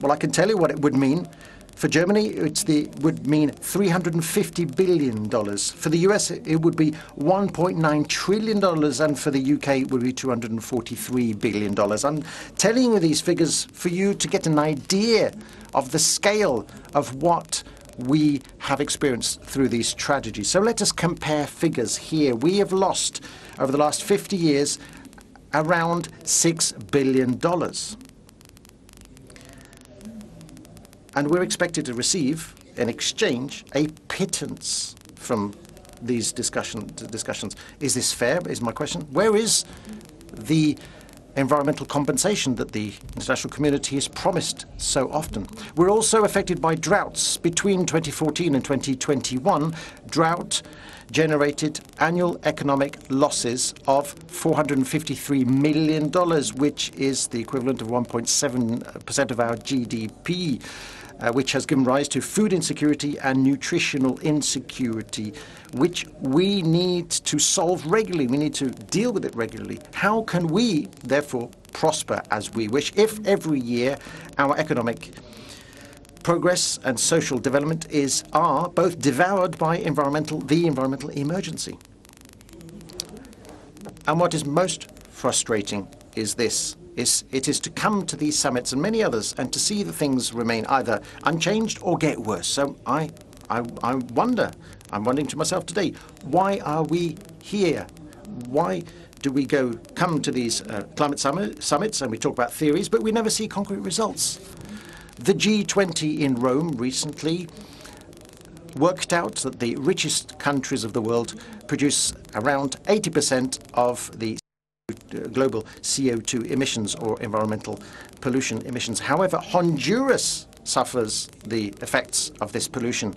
Well, I can tell you what it would mean. For Germany, it would mean $350 billion. For the US, it would be $1.9 trillion, and for the UK, it would be $243 billion. I'm telling you these figures for you to get an idea of the scale of what we have experienced through these tragedies. So let us compare figures here. We have lost, over the last 50 years, around $6 billion. And we're expected to receive, in exchange, a pittance from these discussions. Is this fair, is my question? Where is the environmental compensation that the international community has promised so often. We're also affected by droughts. Between 2014 and 2021, drought generated annual economic losses of $453 million, which is the equivalent of 1.7% of our GDP, which has given rise to food insecurity and nutritional insecurity, which we need to solve regularly. We need to deal with it regularly. How can we, therefore, prosper as we wish if every year our economic progress and social development are both devoured by the environmental emergency? And what is most frustrating is this. It is to come to these summits and many others and to see that things remain either unchanged or get worse. So I wonder, I'm wondering to myself today, why are we here? Why do we come to these climate summits and we talk about theories, but we never see concrete results? The G20 in Rome recently worked out that the richest countries of the world produce around 80% of the global CO2 emissions or environmental pollution emissions. However, Honduras suffers the effects of this pollution.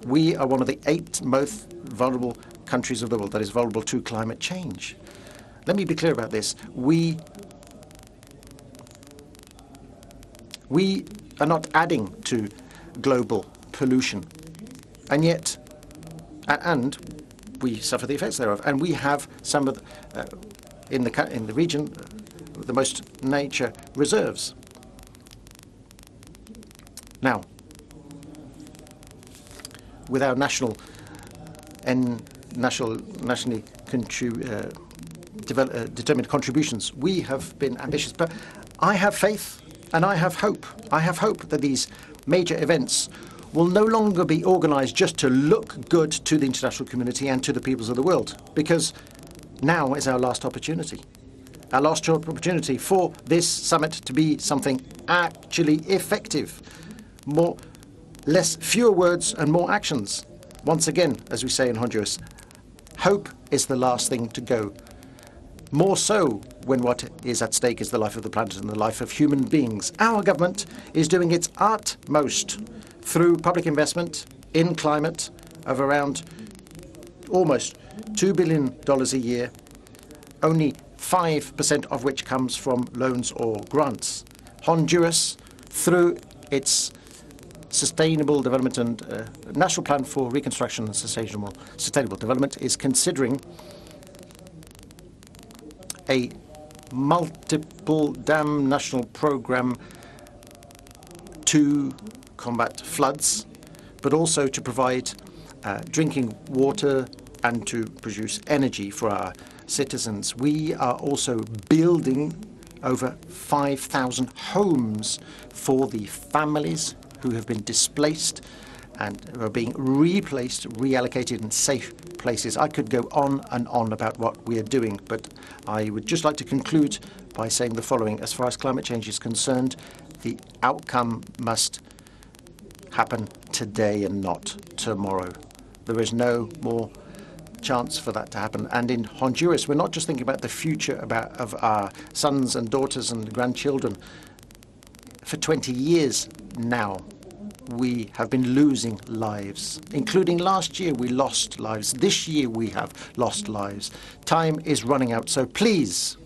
We are one of the 8 most vulnerable countries of the world that is vulnerable to climate change. Let me be clear about this. We are not adding to global pollution, and yet, and we suffer the effects thereof. And we have some of in the region the most nature reserves. Now, with our nationally determined contributions, we have been ambitious. But I have faith and I have hope. I have hope that these major events will no longer be organized just to look good to the international community and to the peoples of the world, because now is our last opportunity. Our last opportunity for this summit to be something actually effective. Fewer words and more actions. Once again, as we say in Honduras, hope is the last thing to go. More so when what is at stake is the life of the planet and the life of human beings. Our government is doing its utmost through public investment in climate of around almost $2 billion a year, only 5% of which comes from loans or grants. Honduras, through its Sustainable Development and National Plan for Reconstruction and Sustainable Development, is considering a multiple dam national program to combat floods, but also to provide drinking water and to produce energy for our citizens. We are also building over 5,000 homes for the families who have been displaced and who are being replaced, reallocated in safe places. I could go on and on about what we are doing, but I would just like to conclude by saying the following. As far as climate change is concerned, the outcome must happen today and not tomorrow. There is no more chance for that to happen. And in Honduras, we're not just thinking about the future of our sons and daughters and grandchildren. For 20 years now, we have been losing lives. Including last year, we lost lives. This year, we have lost lives. Time is running out. So please,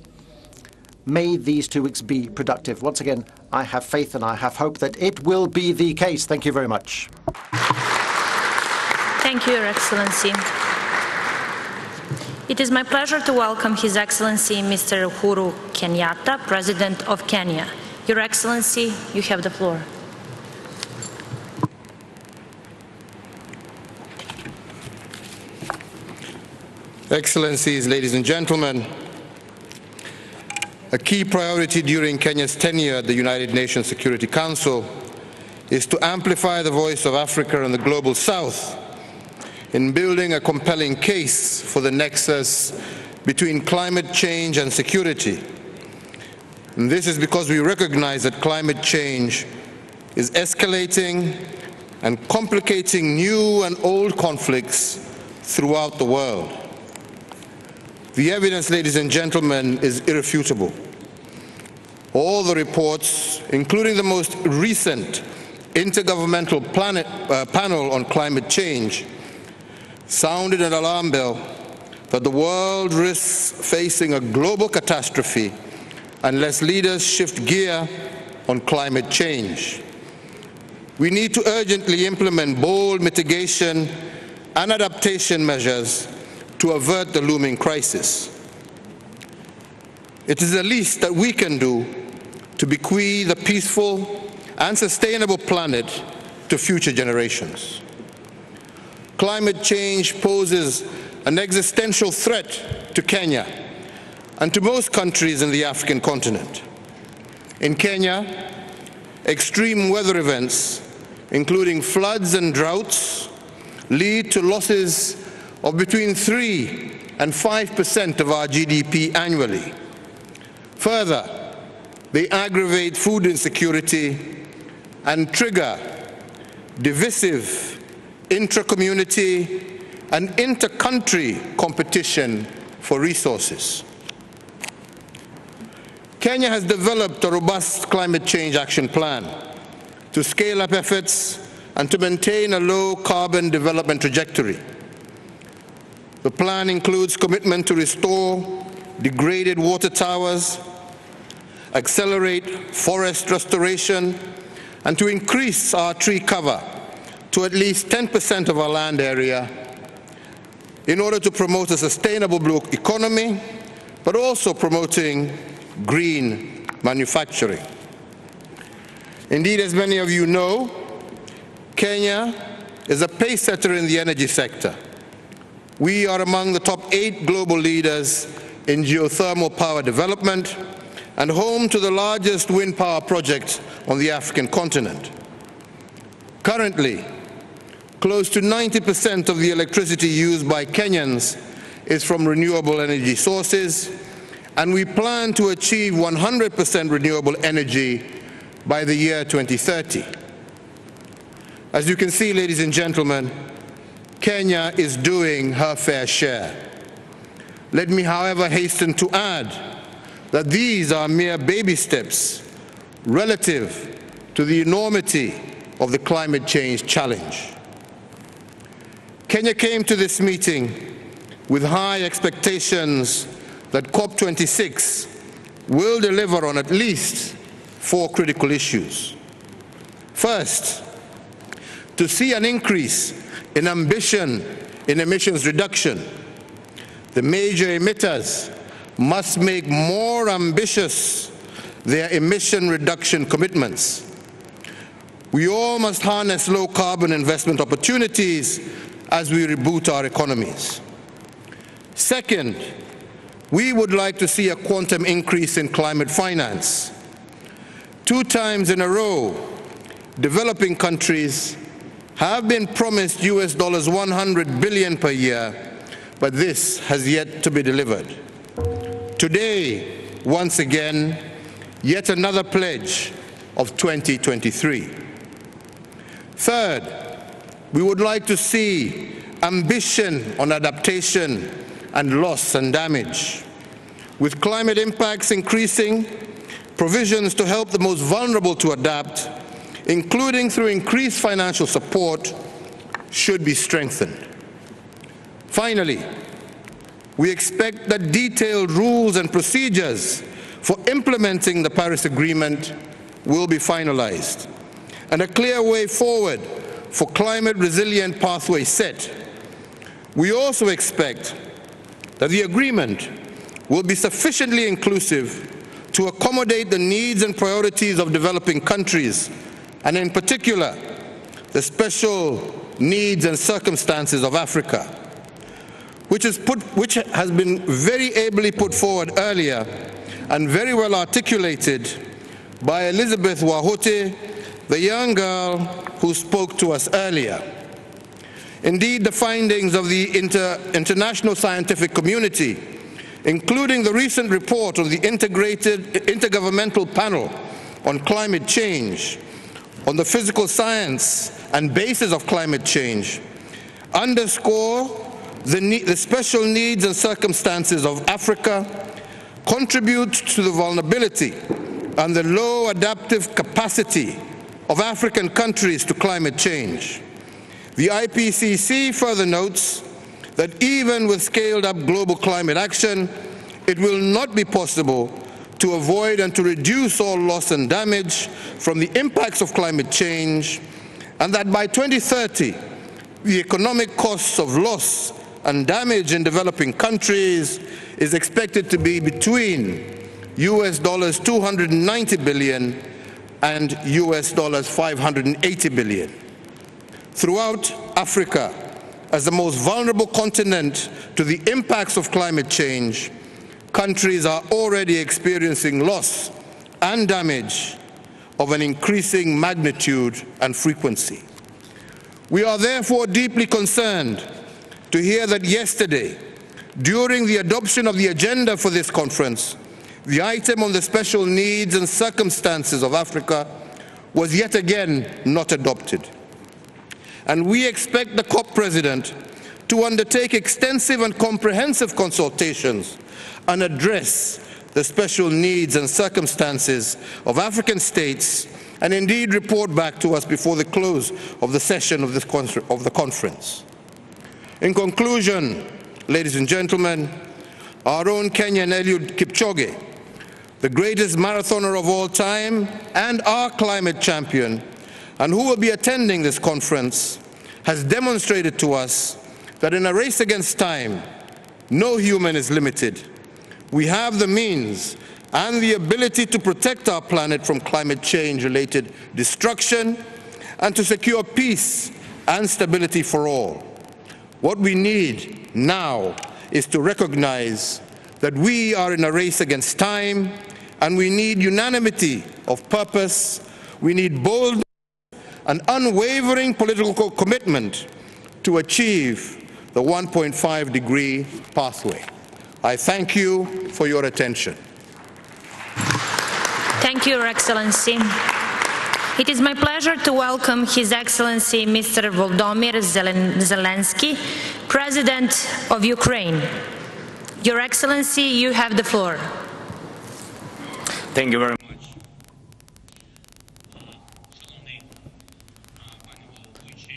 may these 2 weeks be productive. Once again, I have faith and I have hope that it will be the case. Thank you very much. Thank you, Your Excellency. It is my pleasure to welcome His Excellency Mr. Uhuru Kenyatta, President of Kenya. Your Excellency, you have the floor. Excellencies, ladies and gentlemen, a key priority during Kenya's tenure at the United Nations Security Council is to amplify the voice of Africa and the Global South in building a compelling case for the nexus between climate change and security. And this is because we recognize that climate change is escalating and complicating new and old conflicts throughout the world. The evidence, ladies and gentlemen, is irrefutable. All the reports, including the most recent Intergovernmental Panel on Climate Change, sounded an alarm bell that the world risks facing a global catastrophe unless leaders shift gear on climate change. We need to urgently implement bold mitigation and adaptation measures to avert the looming crisis. It is the least that we can do to bequeath a peaceful and sustainable planet to future generations. Climate change poses an existential threat to Kenya and to most countries in the African continent. In Kenya, extreme weather events, including floods and droughts, lead to losses of between 3 and 5% of our GDP annually. Further, they aggravate food insecurity and trigger divisive intra-community and inter-country competition for resources. Kenya has developed a robust climate change action plan to scale up efforts and to maintain a low-carbon development trajectory. The plan includes commitment to restore degraded water towers, accelerate forest restoration, and to increase our tree cover to at least 10% of our land area in order to promote a sustainable blue economy, but also promoting green manufacturing. Indeed, as many of you know, Kenya is a pacesetter in the energy sector. We are among the top 8 global leaders in geothermal power development and home to the largest wind power project on the African continent. Currently, close to 90% of the electricity used by Kenyans is from renewable energy sources, and we plan to achieve 100% renewable energy by the year 2030. As you can see, ladies and gentlemen, Kenya is doing her fair share. Let me, however, hasten to add that these are mere baby steps relative to the enormity of the climate change challenge. Kenya came to this meeting with high expectations that COP26 will deliver on at least 4 critical issues. First, to see an increase in ambition in emissions reduction. The major emitters must make more ambitious their emission reduction commitments. We all must harness low-carbon investment opportunities as we reboot our economies. Second, we would like to see a quantum increase in climate finance. 2 times in a row, developing countries have been promised US $100 billion per year, but this has yet to be delivered. Today, once again, yet another pledge of 2023. Third, we would like to see ambition on adaptation and loss and damage. With climate impacts increasing, provisions to help the most vulnerable to adapt, including through increased financial support, should be strengthened. Finally, we expect that detailed rules and procedures for implementing the Paris Agreement will be finalized, and a clear way forward for climate resilient pathway set. We also expect that the agreement will be sufficiently inclusive to accommodate the needs and priorities of developing countries, and in particular, the special needs and circumstances of Africa, which has been very ably put forward earlier and very well articulated by Elizabeth Wahote, the young girl who spoke to us earlier. Indeed, the findings of the international scientific community, including the recent report of the Intergovernmental Panel on Climate Change, on the physical science and basis of climate change, underscore the special needs and circumstances of Africa, contribute to the vulnerability and the low adaptive capacity of African countries to climate change. The IPCC further notes that even with scaled-up global climate action, it will not be possible to avoid and to reduce all loss and damage from the impacts of climate change, and that by 2030, the economic costs of loss and damage in developing countries is expected to be between US dollars 290 billion and US dollars 580 billion. Throughout Africa, as the most vulnerable continent to the impacts of climate change, countries are already experiencing loss and damage of an increasing magnitude and frequency. We are therefore deeply concerned to hear that yesterday, during the adoption of the agenda for this conference, the item on the special needs and circumstances of Africa was yet again not adopted. And we expect the COP President to undertake extensive and comprehensive consultations and address the special needs and circumstances of African states, and indeed report back to us before the close of the session of the conference. In conclusion, ladies and gentlemen, our own Kenyan Eliud Kipchoge, the greatest marathoner of all time and our climate champion, and who will be attending this conference, has demonstrated to us that in a race against time, no human is limited. We have the means and the ability to protect our planet from climate change-related destruction and to secure peace and stability for all. What we need now is to recognize that we are in a race against time, and we need unanimity of purpose. We need bold and unwavering political commitment to achieve the 1.5-degree pathway. I thank you for your attention. Thank you, Your Excellency. It is my pleasure to welcome His Excellency Mr. Volodymyr Zelensky, President of Ukraine. Your Excellency, you have the floor. Thank you very much.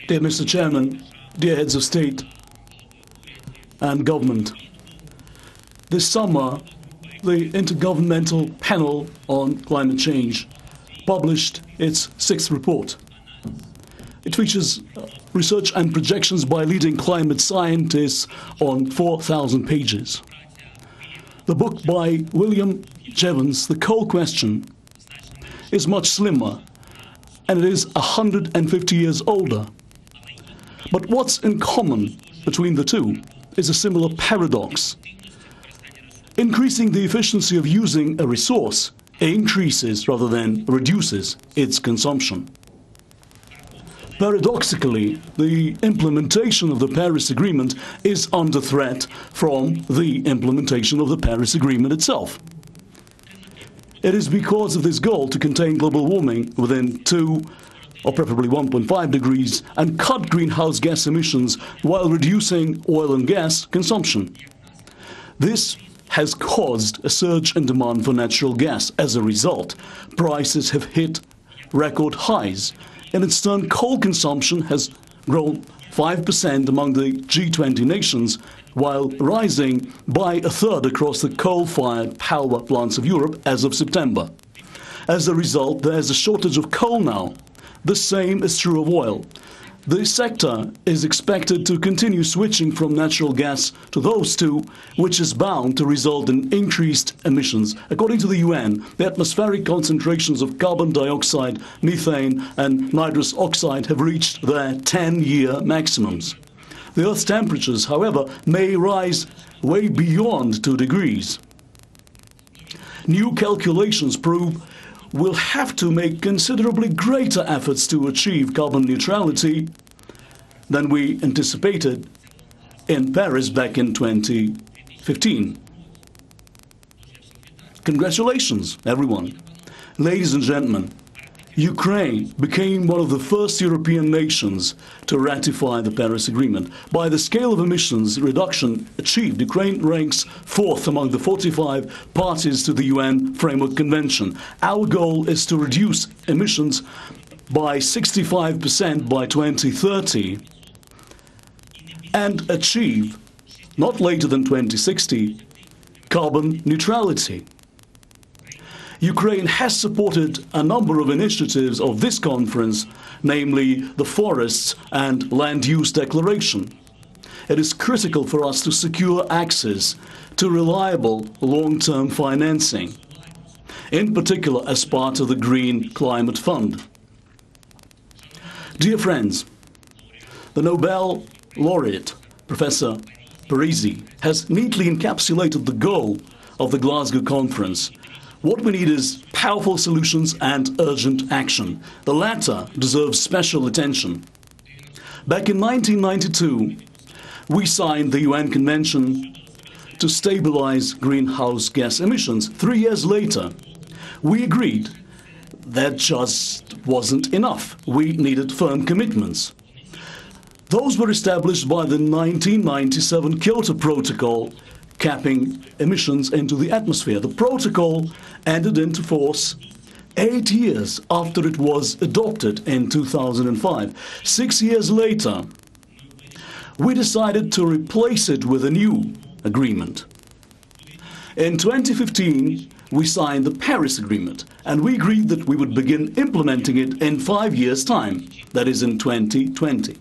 Dear Mr. Chairman, dear heads of state and government, this summer, the Intergovernmental Panel on Climate Change published its 6th report. It features research and projections by leading climate scientists on 4,000 pages. The book by William Jevons, The Coal Question, is much slimmer, and it is 150 years older. But what's in common between the two is a similar paradox. Increasing the efficiency of using a resource increases rather than reduces its consumption. Paradoxically, the implementation of the Paris Agreement is under threat from the implementation of the Paris Agreement itself. It is because of this goal to contain global warming within 2 or preferably 1.5 degrees and cut greenhouse gas emissions while reducing oil and gas consumption. This has caused a surge in demand for natural gas. As a result, prices have hit record highs. In its turn, coal consumption has grown 5% among the G20 nations, while rising by 1/3 across the coal-fired power plants of Europe as of September. As a result, there is a shortage of coal now. The same is true of oil. The sector is expected to continue switching from natural gas to those two, which is bound to result in increased emissions. According to the UN, the atmospheric concentrations of carbon dioxide, methane, and nitrous oxide have reached their 10-year maximums. The Earth's temperatures, however, may rise way beyond 2 degrees. New calculations prove we'll have to make considerably greater efforts to achieve carbon neutrality than we anticipated in Paris back in 2015. Congratulations, everyone. Ladies and gentlemen, Ukraine became one of the first European nations to ratify the Paris Agreement. By the scale of emissions reduction achieved, Ukraine ranks 4th among the 45 parties to the UN Framework Convention. Our goal is to reduce emissions by 65% by 2030 and achieve, not later than 2060, carbon neutrality. Ukraine has supported a number of initiatives of this conference, namely the Forests and Land Use Declaration. It is critical for us to secure access to reliable long-term financing, in particular as part of the Green Climate Fund. Dear friends, the Nobel laureate, Professor Parisi, has neatly encapsulated the goal of the Glasgow conference. What we need is powerful solutions and urgent action. The latter deserves special attention. Back in 1992, we signed the UN Convention to stabilize greenhouse gas emissions. 3 years later, we agreed that just wasn't enough. We needed firm commitments. Those were established by the 1997 Kyoto Protocol, capping emissions into the atmosphere. The protocol entered into force 8 years after it was adopted in 2005. 6 years later, we decided to replace it with a new agreement. In 2015, we signed the Paris Agreement, and we agreed that we would begin implementing it in 5 years' time, that is in 2020.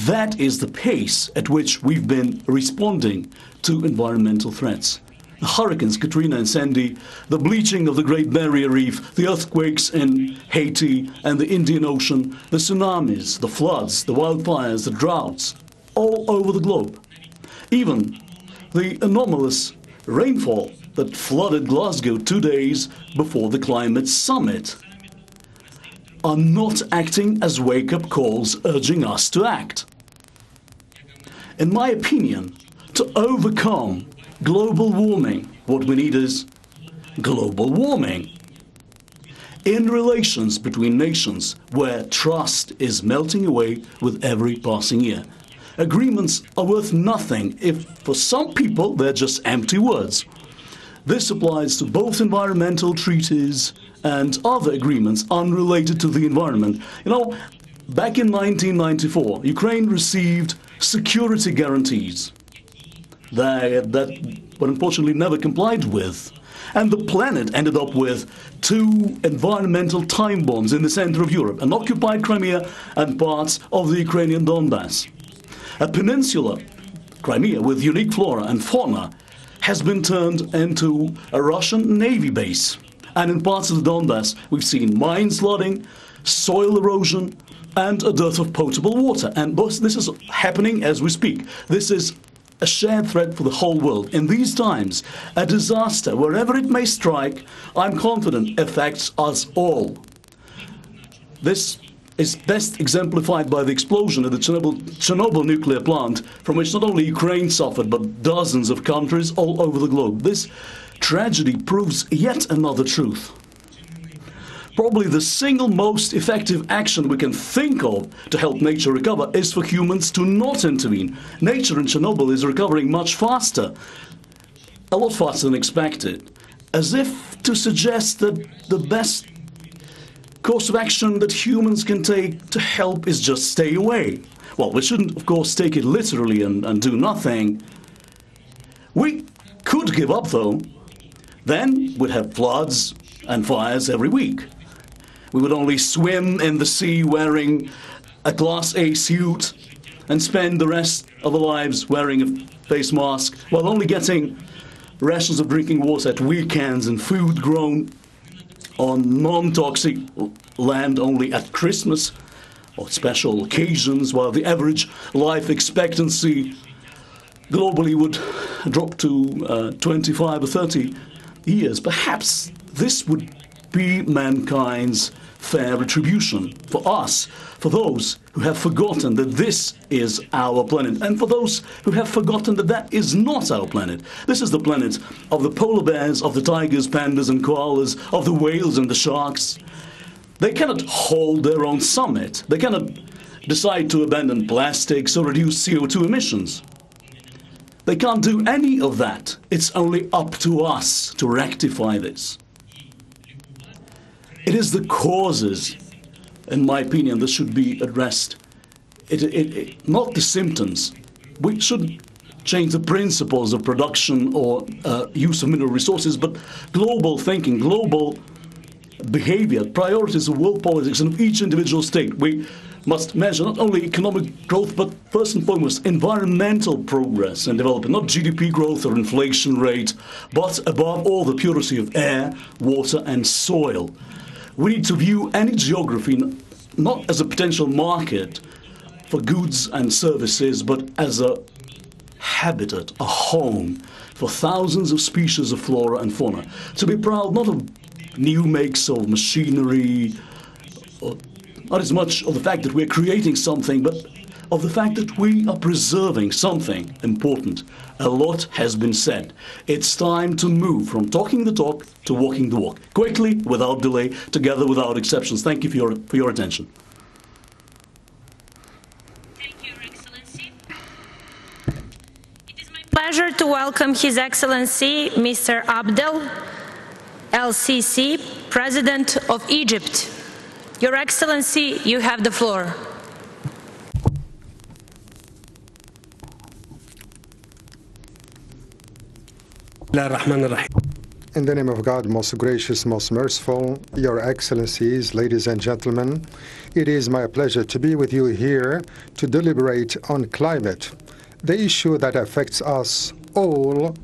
That is the pace at which we've been responding to environmental threats. The hurricanes Katrina and Sandy, the bleaching of the Great Barrier Reef, the earthquakes in Haiti and the Indian Ocean, the tsunamis, the floods, the wildfires, the droughts, all over the globe. Even the anomalous rainfall that flooded Glasgow 2 days before the climate summit are not acting as wake-up calls urging us to act. In my opinion, to overcome global warming, what we need is global warming. In relations between nations where trust is melting away with every passing year, agreements are worth nothing if for some people they're just empty words. This applies to both environmental treaties and other agreements unrelated to the environment. You know, back in 1994, Ukraine received security guarantees that were unfortunately never complied with. And the planet ended up with 2 environmental time bombs in the center of Europe, an occupied Crimea and parts of the Ukrainian Donbass. A peninsula, Crimea, with unique flora and fauna, has been turned into a Russian Navy base. And in parts of the Donbass, we've seen mines flooding, soil erosion, and a dearth of potable water. And this is happening as we speak. This is a shared threat for the whole world. In these times, a disaster, wherever it may strike, I'm confident affects us all. This is best exemplified by the explosion at the Chernobyl nuclear plant, from which not only Ukraine suffered, but dozens of countries all over the globe. This tragedy proves yet another truth. Probably the single most effective action we can think of to help nature recover is for humans to not intervene. Nature in Chernobyl is recovering much faster, a lot faster than expected, as if to suggest that the best course of action that humans can take to help is just stay away. Well, we shouldn't, of course, take it literally and do nothing. We could give up, though. Then we'd have floods and fires every week. We would only swim in the sea wearing a Class A suit and spend the rest of our lives wearing a face mask while only getting rations of drinking water at weekends and food grown on non-toxic land only at Christmas or special occasions, while the average life expectancy globally would drop to 25 or 30 years. Perhaps this would be mankind's fair retribution for us, for those who have forgotten that this is our planet, and for those who have forgotten that that is not our planet. This is the planet of the polar bears, of the tigers, pandas and koalas, of the whales and the sharks. They cannot hold their own summit. They cannot decide to abandon plastics or reduce CO2 emissions. They can't do any of that. It's only up to us to rectify this. It is the causes, in my opinion, that should be addressed. Not the symptoms. We shouldn't change the principles of production or use of mineral resources, but global thinking, global behavior, priorities of world politics and of each individual state. We must measure not only economic growth, but first and foremost environmental progress and development, not GDP growth or inflation rate, but above all the purity of air, water and soil. We need to view any geography not as a potential market for goods and services, but as a habitat, a home for thousands of species of flora and fauna. To be proud not of new makes of machinery, or not as much of the fact that we're creating something, but of the fact that we are preserving something important. A lot has been said. It's time to move from talking the talk to walking the walk. Quickly, without delay, together without exceptions. Thank you for your attention. Thank you, Your Excellency. It is my pleasure to welcome His Excellency Mr. Abdel El-Sisi, President of Egypt. Your Excellency, you have the floor. In the name of God, most gracious, most merciful, Your Excellencies, ladies and gentlemen, it is my pleasure to be with you here to deliberate on climate, the issue that affects us all.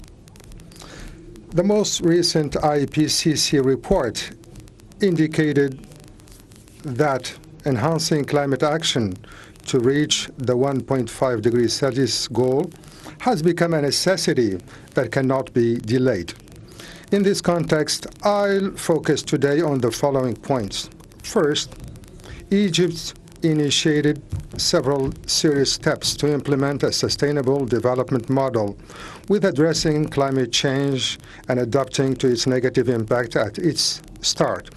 The most recent IPCC report indicated that enhancing climate action to reach the 1.5 degrees Celsius goal has become a necessity that cannot be delayed. In this context, I'll focus today on the following points. First, Egypt initiated several serious steps to implement a sustainable development model with addressing climate change and adapting to its negative impact at its start,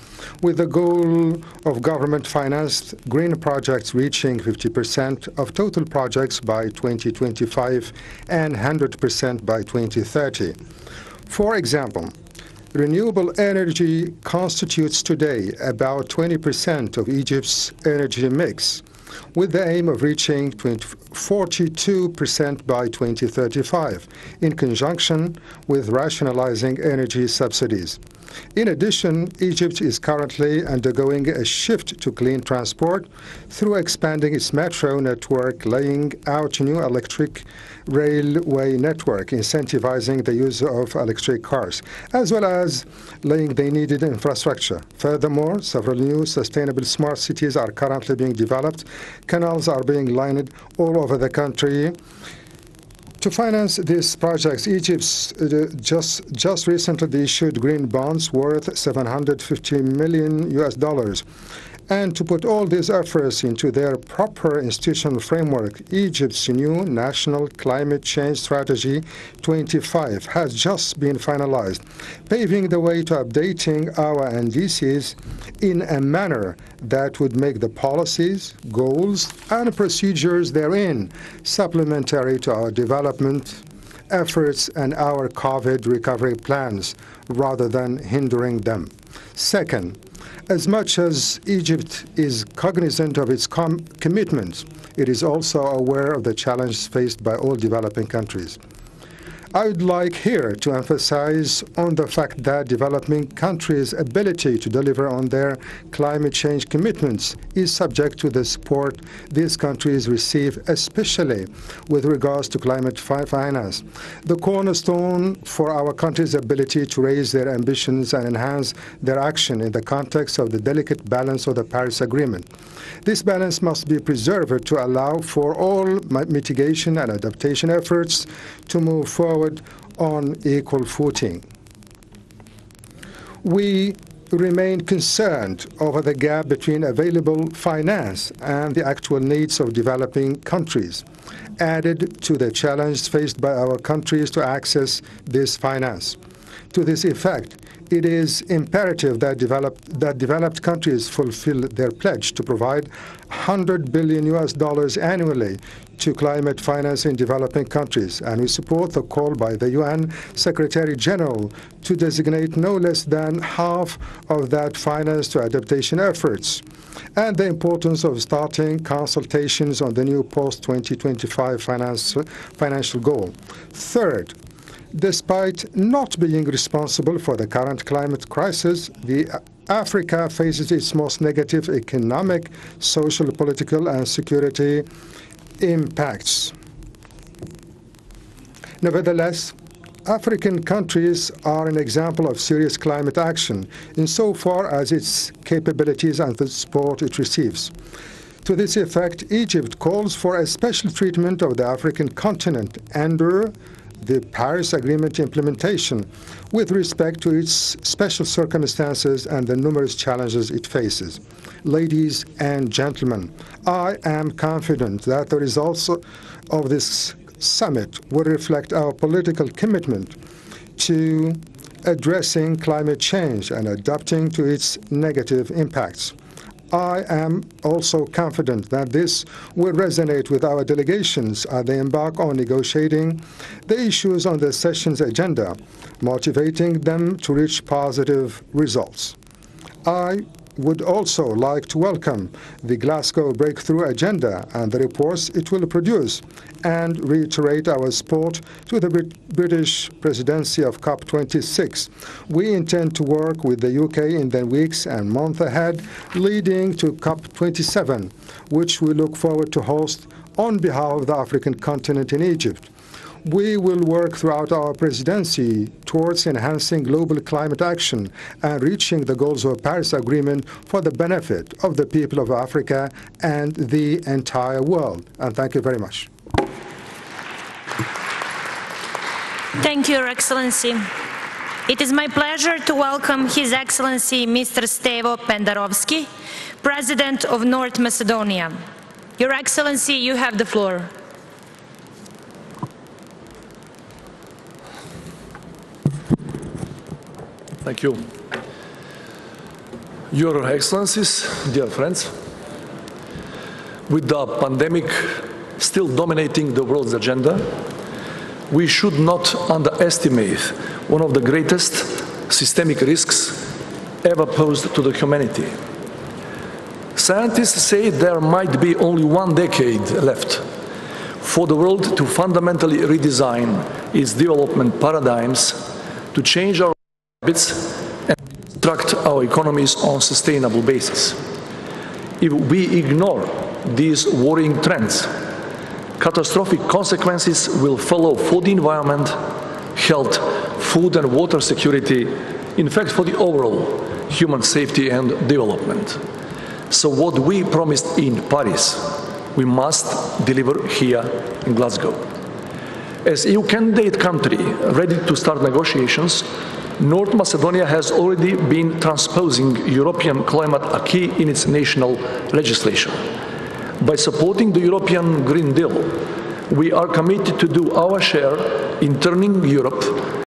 with the goal of government-financed green projects reaching 50% of total projects by 2025 and 100% by 2030. For example, renewable energy constitutes today about 20% of Egypt's energy mix, with the aim of reaching 42% by 2035, in conjunction with rationalizing energy subsidies. In addition, Egypt is currently undergoing a shift to clean transport through expanding its metro network, laying out a new electric railway network, incentivizing the use of electric cars, as well as laying the needed infrastructure. Furthermore, several new sustainable smart cities are currently being developed. Canals are being lined all over the country. To finance these projects, Egypt just recently issued green bonds worth $750 million. And to put all these efforts into their proper institutional framework, Egypt's new National Climate Change Strategy 25 has just been finalized, paving the way to updating our NDCs in a manner that would make the policies, goals, and procedures therein supplementary to our development efforts and our COVID recovery plans, rather than hindering them. Second, as much as Egypt is cognizant of its commitments, it is also aware of the challenges faced by all developing countries. I would like here to emphasize on the fact that developing countries' ability to deliver on their climate change commitments is subject to the support these countries receive, especially with regards to climate finance, the cornerstone for our countries' ability to raise their ambitions and enhance their action in the context of the delicate balance of the Paris Agreement. This balance must be preserved to allow for all mitigation and adaptation efforts to move forward on equal footing. We remain concerned over the gap between available finance and the actual needs of developing countries, added to the challenge faced by our countries to access this finance. To this effect, It is imperative that developed countries fulfill their pledge to provide $100 billion annually to climate finance in developing countries, and we support the call by the UN Secretary General to designate no less than half of that finance to adaptation efforts, and the importance of starting consultations on the new post-2025 financial goal. Third, despite not being responsible for the current climate crisis, Africa faces its most negative economic, social, political, and security impacts. Nevertheless, African countries are an example of serious climate action insofar as its capabilities and the support it receives. To this effect, Egypt calls for a special treatment of the African continent under the Paris Agreement implementation with respect to its special circumstances and the numerous challenges it faces. Ladies and gentlemen, I am confident that the results of this summit will reflect our political commitment to addressing climate change and adapting to its negative impacts. I am also confident that this will resonate with our delegations as they embark on negotiating the issues on the session's agenda, motivating them to reach positive results. I would also like to welcome the Glasgow Breakthrough Agenda and the reports it will produce, and reiterate our support to the British presidency of COP26. We intend to work with the UK in the weeks and months ahead, leading to COP27, which we look forward to host on behalf of the African continent in Egypt. We will work throughout our presidency towards enhancing global climate action and reaching the goals of the Paris Agreement for the benefit of the people of Africa and the entire world. And thank you very much. Thank you, Your Excellency. It is my pleasure to welcome His Excellency Mr. Stevo Pendarovski, President of North Macedonia. Your Excellency, you have the floor. Thank you. Your Excellencies, dear friends, with the pandemic still dominating the world's agenda, we should not underestimate one of the greatest systemic risks ever posed to the humanity. Scientists say there might be only 1 decade left for the world to fundamentally redesign its development paradigms, to change our habits and construct our economies on a sustainable basis. If we ignore these worrying trends, catastrophic consequences will follow for the environment, health, food and water security, in fact for the overall human safety and development. So what we promised in Paris, we must deliver here in Glasgow. As EU candidate country ready to start negotiations, North Macedonia has already been transposing European climate acquis in its national legislation. By supporting the European Green Deal, we are committed to do our share in turning Europe